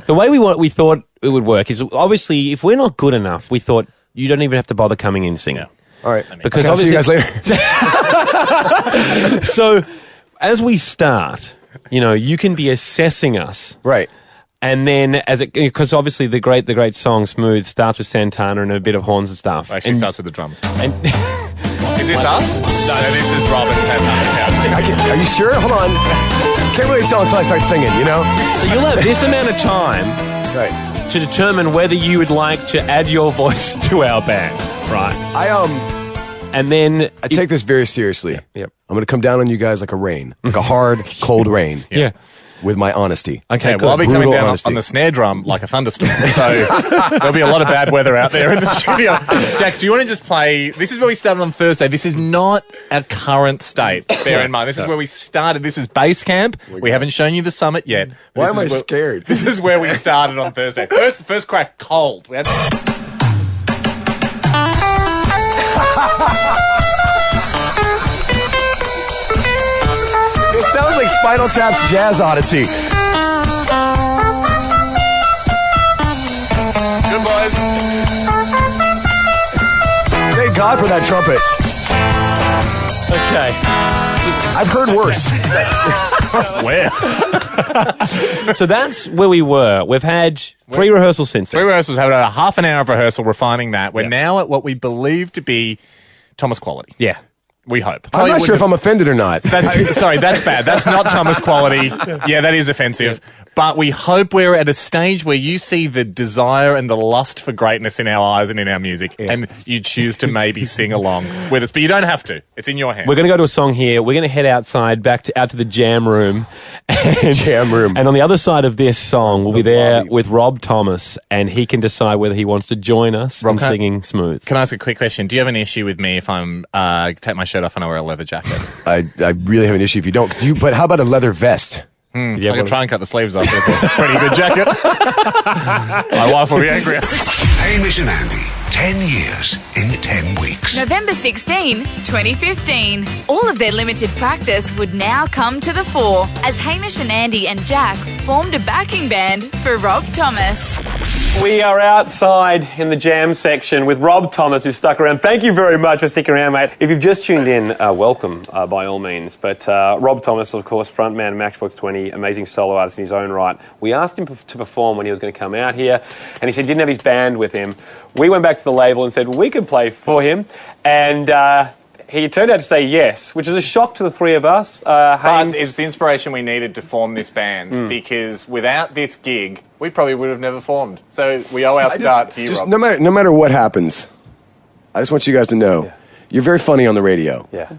The way we thought it would work is, obviously, if we're not good enough, we thought you don't even have to bother coming in singing. All right. Because I'll see you guys later. So, as we start, you can be assessing us. Right. And then, because obviously the great song Smooth starts with Santana and a bit of horns and stuff. Actually, starts with the drums. And is this us? No, this is Rob and Santana. Are you sure? Hold on. Can't really tell until I start singing, So you'll have this amount of time right, to determine whether you would like to add your voice to our band. Right. And then I take this very seriously. Yep. I'm going to come down on you guys like a rain, like a hard, cold rain. Yeah. With my honesty. Okay, well, I'll be coming down on the snare drum like a thunderstorm. So there'll be a lot of bad weather out there in the studio. Jack, do you want to just play? This is where we started on Thursday. This is not our current state. Bear in mind, this is where we started. This is base camp. We haven't shown you the summit yet. Why am I scared? This is where we started on Thursday. First crack, cold. We had... It sounds like Spinal Tap's Jazz Odyssey. Good boys. Thank God for that trumpet. Okay. I've heard worse. Where? So that's where we were. We've had 3 rehearsals since then. 3 rehearsals. Had a half an hour of rehearsal refining that. We're now at what we believe to be Thomas quality. Yeah. We hope. I'm not sure if I'm offended or not. Sorry, that's bad. That's not Thomas quality. Yeah, that is offensive. But we hope we're at a stage where you see the desire and the lust for greatness in our eyes and in our music, and you choose to maybe sing along with us. But you don't have to. It's in your hands. We're going to go to a song here. We're going to head outside, out to the jam room. And on the other side of this song, we'll be there with Rob Thomas, and he can decide whether he wants to join us in singing Smooth. Can I ask a quick question? Do you have an issue with me if I'm take my shirt off and I wear a leather jacket? I really have an issue if you don't. But how about a leather vest? I can try and cut the sleeves off. It's a pretty good jacket. My wife will be angry. Hamish and Andy, 10 years in 10 weeks. November 16, 2015. All of their limited practice would now come to the fore as Hamish and Andy and Jack formed a backing band for Rob Thomas. We are outside in the jam section with Rob Thomas, who's stuck around. Thank you very much for sticking around, mate. If you've just tuned in, welcome by all means. But Rob Thomas, of course, frontman of Matchbox 20, amazing solo artist in his own right. We asked him to perform when he was going to come out here, and he said he didn't have his band with him. We went back to the label and said we could play for him, and he turned out to say yes, which is a shock to the three of us. But it was the inspiration we needed to form this band, because without this gig, we probably would have never formed. So we owe our start to you, Rob. No matter what happens, I just want you guys to know, you're very funny on the radio. Yeah.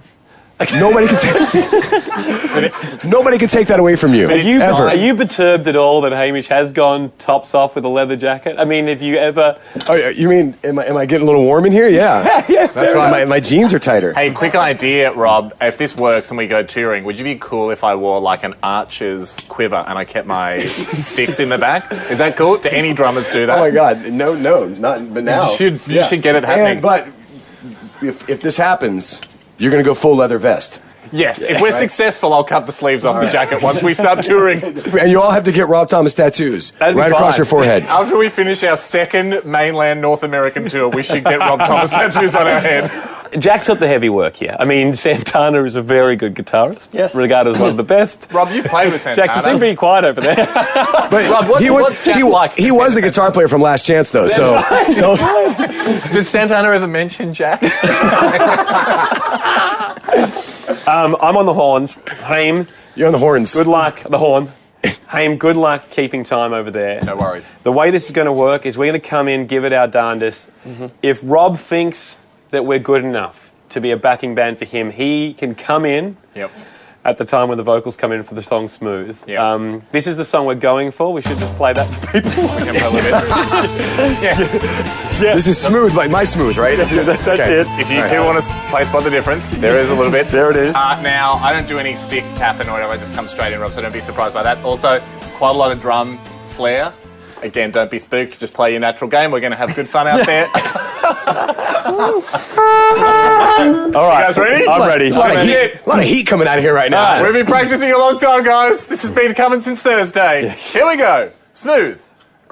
Nobody can take that away from you. Are you perturbed at all that Hamish has gone tops off with a leather jacket? I mean, have you ever... Oh, you mean, am I getting a little warm in here? Yeah. That's right. My jeans are tighter. Hey, quick idea, Rob. If this works and we go touring, would you be cool if I wore like an archer's quiver and I kept my sticks in the back? Is that cool? Do any drummers do that? Oh my God, no, not. But now you should get it happening. But if this happens, you're going to go full leather vest. Yes, if we're successful, I'll cut the sleeves off the jacket once we start touring. And you all have to get Rob Thomas tattoos right across your forehead. After we finish our second mainland North American tour, we should get Rob Thomas tattoos on our head. Jack's got the heavy work here. I mean, Santana is a very good guitarist. Yes. Regarded as one of the best. Rob, you played with Santana. Jack, you seem pretty quiet over there. But Rob, what's Jack like? He was the guitar player from Last Chance, though, so... Did Santana ever mention Jack? I'm on the horns. Haim. You're on the horns. Good luck. The horn. Haim, good luck keeping time over there. No worries. The way this is going to work is we're going to come in, give it our darndest. If Rob thinks that we're good enough to be a backing band for him, he can come in at the time when the vocals come in for the song Smooth. Yep. This is the song we're going for. We should just play that for people. This is Smooth, like my Smooth, right? That's it. If you do want to play Spot the Difference, there is a little bit. There it is. Now, I don't do any stick tapping or whatever. I just come straight in, Rob, so don't be surprised by that. Also, quite a lot of drum flair. Again, don't be spooked. Just play your natural game. We're going to have good fun out there. All right. You guys ready? I'm ready. A lot of heat coming out of here right now. We've been practicing a long time, guys. This has been coming since Thursday. Here we go. Smooth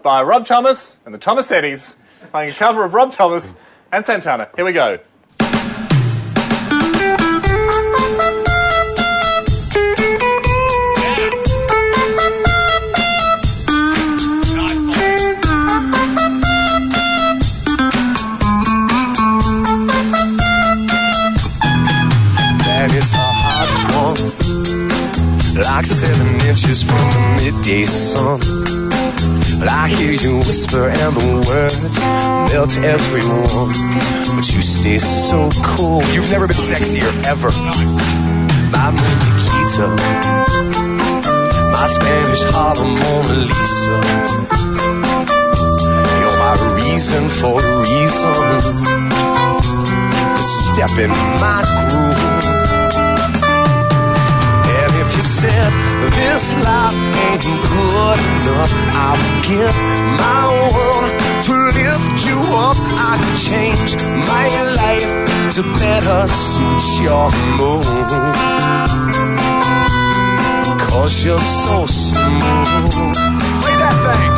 by Rob Thomas and the Thomasettis, playing a cover of Rob Thomas and Santana. Here we go. It's a hot one, like 7 inches from the midday sun. But I hear you whisper and the words melt everyone. But you stay so cool. You've never been sexier ever. My muñequita, my Spanish Harlem Mona Lisa. You're my reason for a reason to step in my groove. You said this life ain't good enough. I would give my world to lift you up. I could change my life to better suit your mood. 'Cause you're so smooth. Play that thing.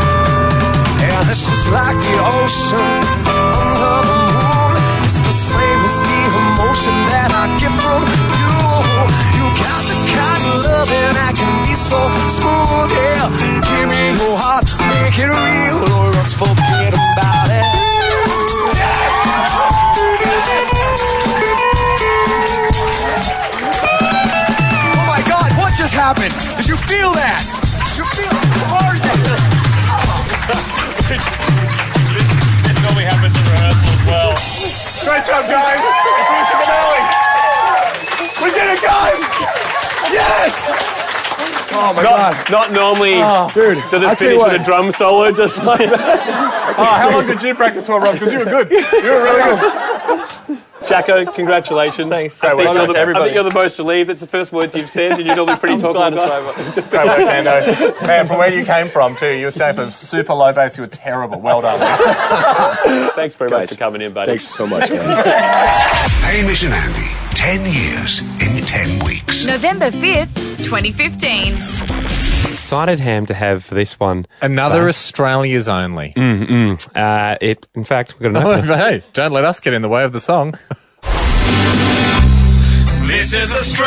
And it's just like the ocean under the moon. It's the same as the emotion that I get from you. You got the kind of loving that can be so smooth, yeah. Give me your heart, make it real, or else forget about it. Oh my God, what just happened? Did you feel that? Did you feel it? How are you? This normally happens in rehearsal as well. Great job, guys. We're finishing it early. We did it, guys! Yes! Oh my God! Not normally, dude. Does it finish with a drum solo just like that? How long did you practice for, Rob? Because you were good. You were really good. Jacko, congratulations. Thanks. I think you're the most relieved. It's the first words you've said, and you're normally pretty talkative. Great work, Nando. Man, from where you came from, too, you were staying for super low bass. You were terrible. Well done. Thanks very much for coming in, buddy. Thanks so much, man. Hamish and Andy, 10 years in 10 weeks. November 5th, 2015. excited, Ham, to have for this one. Another Australia's only. In fact, we've got another. Hey, don't let us get in the way of the song. This is Australia's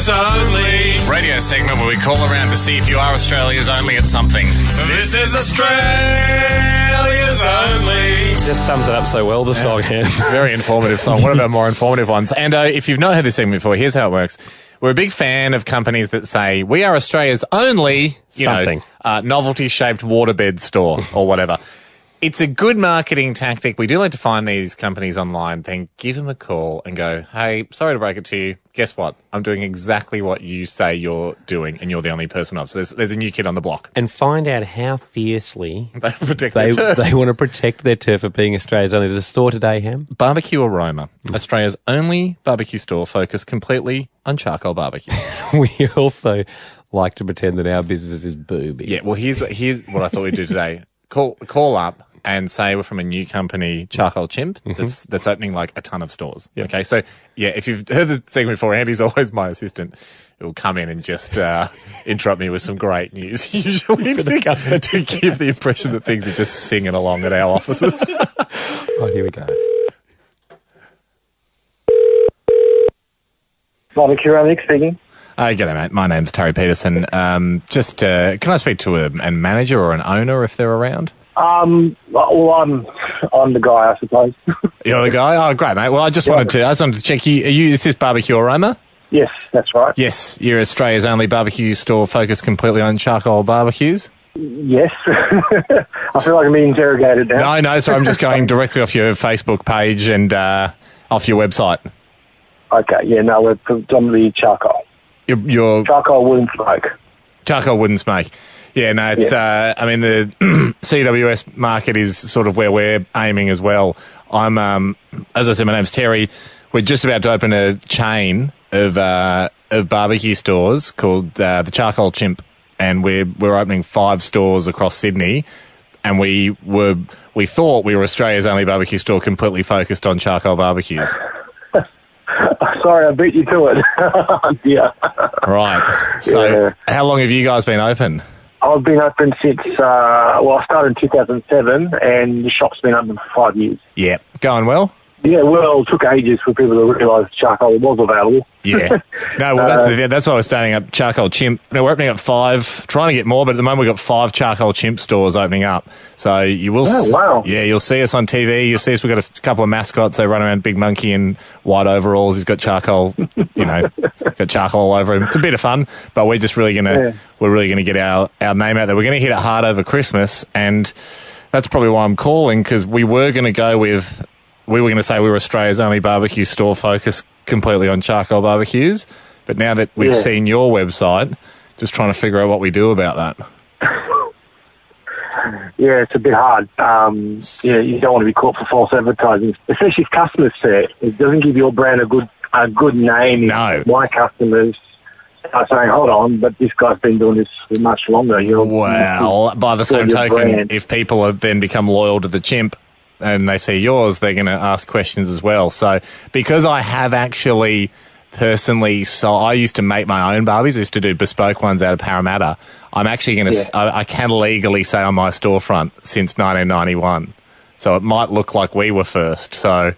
only Radio segment where we call around to see if you are Australia's only at something. This is Australia's only. Just sums it up so well, the song, Ham. Very informative song. One of our more informative ones. And if you've not heard this segment before, here's how it works. We're a big fan of companies that say, we are Australia's only, novelty-shaped waterbed store or whatever. It's a good marketing tactic. We do like to find these companies online, then give them a call and go, hey, sorry to break it to you. Guess what? I'm doing exactly what you say you're doing, and you're the only person of. So there's a new kid on the block. And find out how fiercely they protect their turf. They want to protect their turf of being Australia's only. The store today, Ham? Barbecue Aroma, Australia's only barbecue store focused completely on charcoal barbecue. We also like to pretend that our business is booby. Yeah, well, here's what I thought we'd do today. Call up and say we're from a new company, Charcoal Chimp, that's opening like a ton of stores. Yep. Okay, so yeah, if you've heard the segment before, Andy's always my assistant. He'll come in and just interrupt me with some great news, usually to give the impression that things are just singing along at our offices. Right, here we go. Barbecue Nick speaking. G'day, mate. My name's Terry Peterson. Can I speak to a manager or an owner if they're around? Well, I'm the guy, I suppose. You're the guy? Oh, great, mate. Well, I just wanted to check is this Barbecue Aroma? Yes, that's right. Yes, you're Australia's only barbecue store focused completely on charcoal barbecues? Yes. I feel like I'm being interrogated now. No, so I'm just going directly off your Facebook page and off your website. Okay, yeah, no, we're predominantly charcoal. Your charcoal wooden smoke. Charcoal wooden smoke. Yeah, no, it's, the CWS market is sort of where we're aiming as well. I'm, as I said, my name's Terry. We're just about to open a chain of barbecue stores called, the Charcoal Chimp. And we're opening 5 stores across Sydney. And we thought we were Australia's only barbecue store completely focused on charcoal barbecues. Sorry, I beat you to it. Yeah. Right. So how long have you guys been open? I've been open since, I started in 2007, and the shop's been open for 5 years. Yeah. Going well? Yeah, well, it took ages for people to realise charcoal was available. Yeah. No, well, that's why we're starting up Charcoal Chimp. No, we're opening up 5, trying to get more, but at the moment we've got 5 Charcoal Chimp stores opening up. So you will... Oh, wow. Yeah, you'll see us on TV. You'll see us. We've got a couple of mascots. They run around, big monkey in white overalls. He's got charcoal, got charcoal all over him. It's a bit of fun, but we're just really we're really going to get our name out there. We're going to hit it hard over Christmas, and that's probably why I'm calling, because we were going to say we were Australia's only barbecue store focused completely on charcoal barbecues. But now that we've seen your website, just trying to figure out what we do about that. Yeah, it's a bit hard. You don't want to be caught for false advertising, especially if customers say it. It doesn't give your brand a good name. No. My customers are saying, hold on, but this guy's been doing this for much longer. Well, by the same token, if people have then become loyal to the Chimp, and they see yours, they're going to ask questions as well. So because I have actually personally, I used to make my own Barbies. I used to do bespoke ones out of Parramatta. I'm actually going to, I can legally say on my storefront since 1991. So it might look like we were first. So,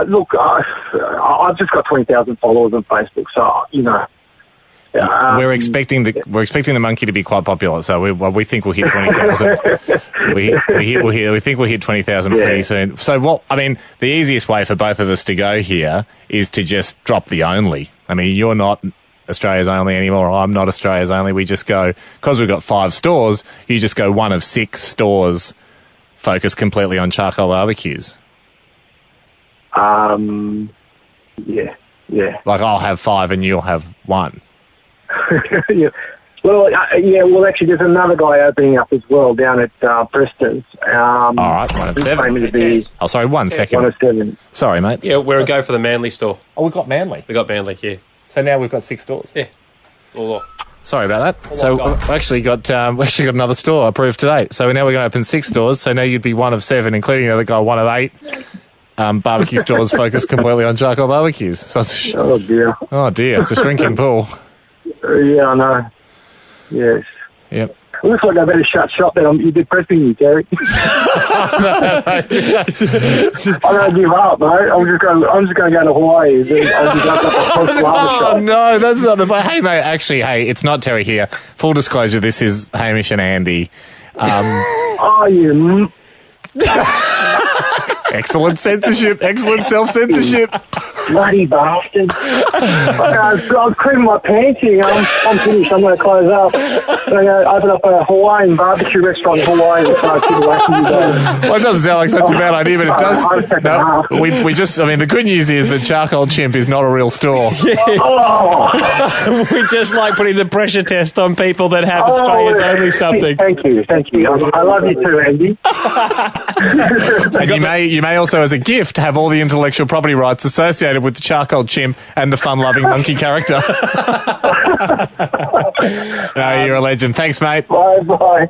look, I've just got 20,000 followers on Facebook. So, we're expecting the monkey to be quite popular, so we think we'll hit 20,000. we think we'll hit 20,000 pretty soon. So the easiest way for both of us to go here is to just drop the only. I mean, you're not Australia's only anymore. I'm not Australia's only. We just go, because we've got 5 stores, you just go one of 6 stores focused completely on charcoal barbecues. Yeah. Like I'll have 5 and you'll have 1. Yeah. Well, actually, there's another guy opening up as well down at Preston's. All right, 1 of 7. Oh, sorry, 1 second. 1 of 7. Sorry, mate. Yeah, we're a go for the Manly store. Oh, we've got Manly. We got Manly, yeah. So now we've got 6 stores. Yeah. Sorry about that. So we actually got another store approved today. So now we're going to open 6 stores. So now you'd be 1 of 7, including the other guy, 1 of 8. Barbecue stores focused completely on charcoal barbecues. So oh dear, it's a shrinking pool. Yeah, I know. Yes. Yep. It looks like I better shut shop then. You're depressing me, Terry. I'm going to give up, mate. I'm just going to go to Hawaii. Oh, no, that's not the... Hey, mate, actually, it's not Terry here. Full disclosure, this is Hamish and Andy. Oh, you... Excellent censorship. Excellent self-censorship. Bloody bastard. I'm creaming my pants here. I'm finished. I'm going to close up. I'm going to open up a Hawaiian barbecue restaurant in Hawaii and start giving away from you guys. Well, it doesn't sound like such a bad idea, but it does. No, we just, I mean, the good news is that Charcoal Chimp is not a real store. Oh. We just like putting the pressure test on people that have Australia's only something. Thank you. I love you too, Andy. And you may also, as a gift, have all the intellectual property rights associated with the Charcoal Chimp and the fun-loving monkey character. No, you're a legend. Thanks, mate. Bye.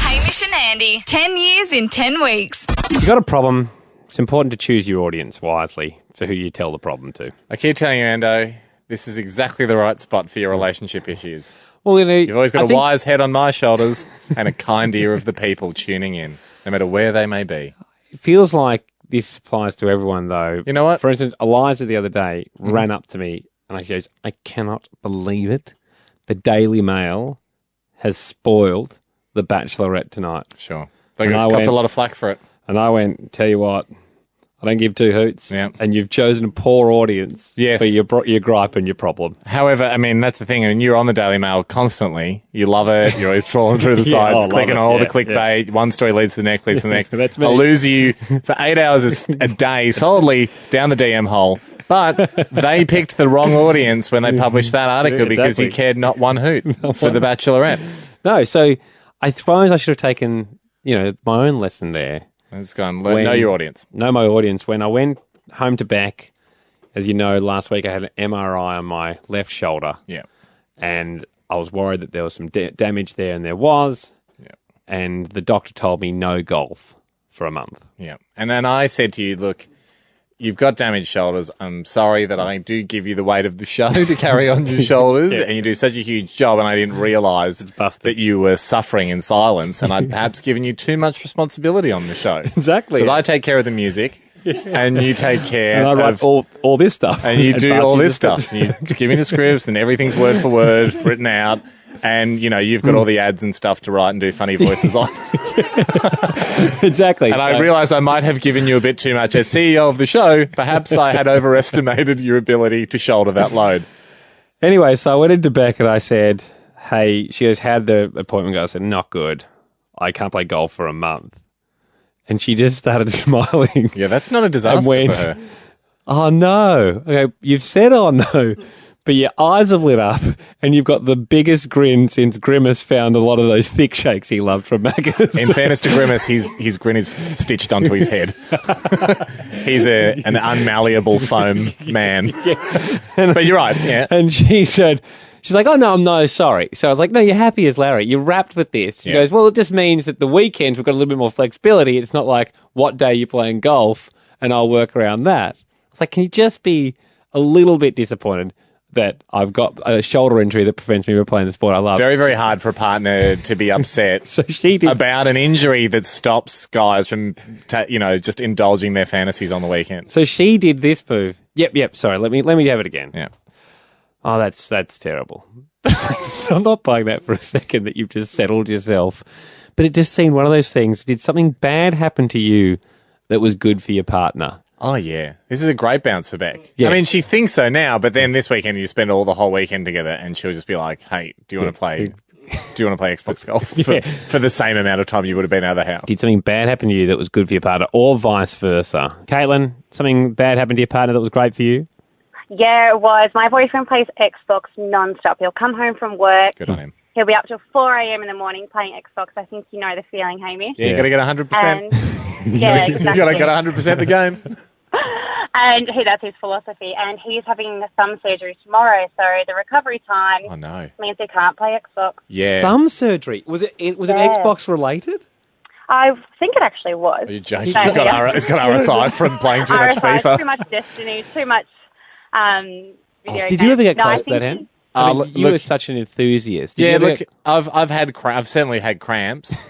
Hamish and Andy, 10 years in 10 weeks. You got a problem, it's important to choose your audience wisely for who you tell the problem to. I keep telling you, Ando, this is exactly the right spot for your relationship issues. Well, you've always got a wise head on my shoulders and a kind ear of the people tuning in, no matter where they may be. It feels like this applies to everyone, though. You know what? For instance, Eliza the other day ran up to me and she goes, I cannot believe it. The Daily Mail has spoiled The Bachelorette tonight. Sure. They copped a lot of flack for it. And I went, tell you what, I don't give two hoots. Yeah. And you've chosen a poor audience for your gripe and your problem. However, I mean, that's the thing. I mean, you're on the Daily Mail constantly. You love it. You're always trawling through the sides, clicking on all the clickbait. Yeah. One story leads to the next, leads to the next. That's me. I'll lose you for 8 hours a day, solidly down the DM hole. But they picked the wrong audience when they published that article because you cared not one hoot for The Bachelorette. No, so I suppose I should have taken, my own lesson there. It's gone. Know your audience. Know my audience. When I went home to Beck, as you know, last week I had an MRI on my left shoulder. Yeah. And I was worried that there was some damage there, and there was. Yeah. And the doctor told me no golf for a month. Yeah. And then I said to you, look, you've got damaged shoulders. I'm sorry that I do give you the weight of the show to carry on your shoulders, and you do such a huge job, and I didn't realise that you were suffering in silence, and I'd perhaps given you too much responsibility on the show. Exactly. Because I take care of the music, and you take care and I write all this stuff. And you do all this stuff. You give me the scripts, and everything's word for word, written out. And, you've got all the ads and stuff to write and do funny voices on. Exactly. And I realised I might have given you a bit too much. As CEO of the show, perhaps I had overestimated your ability to shoulder that load. Anyway, so I went into Beck and I said, hey, she goes, how'd the appointment go? I said, not good. I can't play golf for a month. And she just started smiling. Yeah, that's not a disaster for her. Oh, no. Okay, you've said, oh, no. But your eyes have lit up, and you've got the biggest grin since Grimace found a lot of those thick shakes he loved from Macca's. In fairness to Grimace, his grin is stitched onto his head. He's an unmalleable foam man. Yeah. But you're right, yeah. And she's like, oh, no, I'm no sorry. So I was like, no, you're happy as Larry. You're wrapped with this. She goes, well, it just means that the weekends we've got a little bit more flexibility. It's not like what day you're playing golf, and I'll work around that. I was like, can you just be a little bit disappointed that I've got a shoulder injury that prevents me from playing the sport I love? Very, very hard for a partner to be upset about an injury that stops guys from, just indulging their fantasies on the weekend. So she did this move. Yep. Sorry, let me have it again. Yeah. Oh, that's terrible. I'm not buying that for a second that you've just settled yourself. But it just seemed one of those things. Did something bad happen to you that was good for your partner? Oh, yeah. This is a great bounce for Beck. Yeah. I mean, she thinks so now, but then this weekend you spend the whole weekend together and she'll just be like, hey, do you want to play Xbox golf for the same amount of time you would have been out of the house? Did something bad happen to you that was good for your partner, or vice versa? Caitlin, something bad happened to your partner that was great for you? Yeah, it was. My boyfriend plays Xbox non-stop. He'll come home from work. Good on him. He'll be up till 4 a.m. in the morning playing Xbox. I think you know the feeling, Hamish. Yeah, you got to get 100%. Yeah, exactly. You got to get 100% the game. And that's his philosophy. And he's having thumb surgery tomorrow, so the recovery time means he can't play Xbox. Yeah. Thumb surgery? Was it Xbox related? I think it actually was. Are you joking? He's got RSI from playing too much FIFA. Too much Destiny, too much video Did you ever get close to that, Hen? You were such an enthusiast. I've certainly had cramps.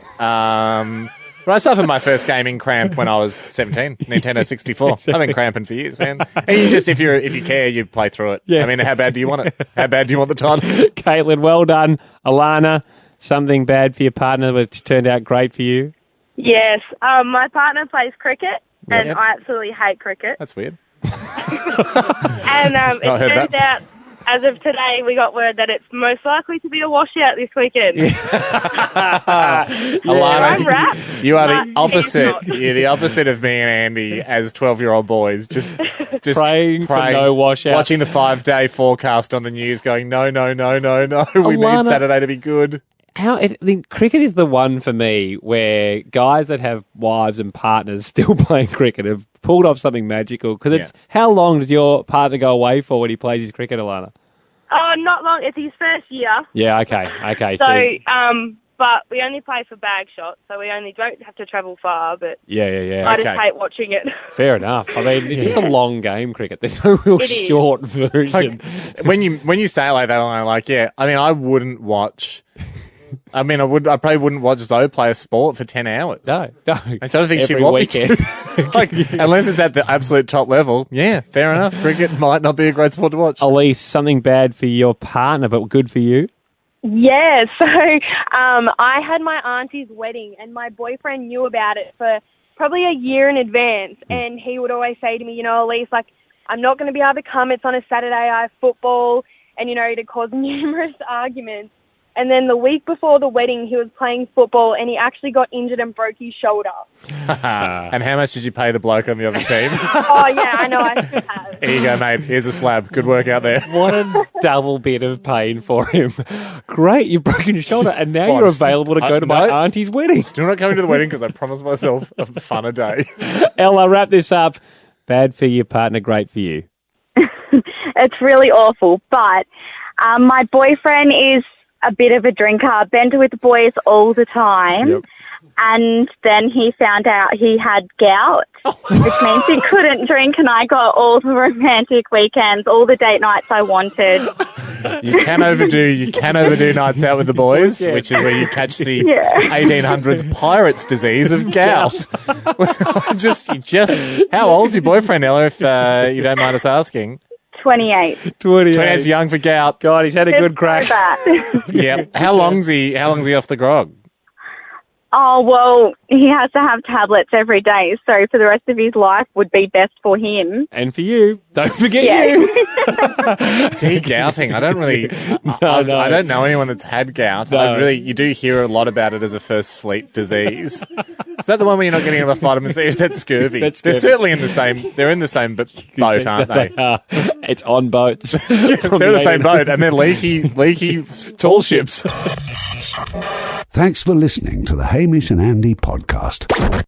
But I suffered my first gaming cramp when I was 17, Nintendo 64. I've been cramping for years, man. And you just, if you care, you play through it. Yeah. I mean, how bad do you want it? How bad do you want the title? Caitlin, well done. Alana, something bad for your partner, which turned out great for you? Yes. My partner plays cricket, and I absolutely hate cricket. That's weird. And it turns out, as of today, we got word that it's most likely to be a washout this weekend. Alana, I'm wrapped. You are the opposite. You're the opposite of me and Andy as 12-year-old boys. Just praying for no washout. Watching the 5-day forecast on the news going, no. We need Saturday to be good. Cricket is the one for me where guys that have wives and partners still playing cricket have pulled off something magical. Because how long does your partner go away for when he plays his cricket, Alana? Oh, not long. It's his first year. Yeah, okay. So, but we only play for bag shots, so we only don't have to travel far. But yeah. I just hate watching it. Fair enough. I mean, it's just a long game, cricket. There's no real short version. When you say it like that, I'm like, I mean, I wouldn't watch. I mean, I probably wouldn't watch Zoe play a sport for 10 hours. No. I don't think she'd want me to. Unless it's at the absolute top level. Yeah, fair enough. Cricket might not be a great sport to watch. Elise, something bad for your partner, but good for you? Yeah, so I had my auntie's wedding, and my boyfriend knew about it for probably a year in advance, and he would always say to me, Elise, I'm not going to be able to come. It's on a Saturday. I have football, and, to cause numerous arguments. And then the week before the wedding, he was playing football, and he actually got injured and broke his shoulder. And how much did you pay the bloke on the other team? Oh, yeah, I know. I should have. Here you go, mate. Here's a slab. Good work out there. What a double bit of pain for him. Great, you've broken your shoulder, and now you're available to go to my auntie's wedding. Still not coming to the wedding because I promised myself a funner day. Ella, wrap this up. Bad for your partner, great for you. It's really awful, but my boyfriend is a bit of a drinker, bent with the boys all the time. Yep. And then he found out he had gout, which means he couldn't drink, and I got all the romantic weekends, all the date nights I wanted. You can overdo nights out with the boys, which is where you catch the 1800s pirates disease of gout. just how old's your boyfriend, Ella, if you don't mind us asking? 28. 28's young for gout. God, he's had a good crack. Yeah. How long's he off the grog? Oh, well, he has to have tablets every day, so for the rest of his life would be best for him. And for you. Don't forget you. De-gouting. I don't really... I don't know anyone that's had gout. No. You do hear a lot about it as a first fleet disease. Is that the one where you're not getting enough vitamin C? Is that scurvy? They're certainly in the same... They're in the same boat, aren't they? It's on boats. They're in the same boat, and they're leaky tall ships. Thanks for listening to the Hamish and Andy podcast.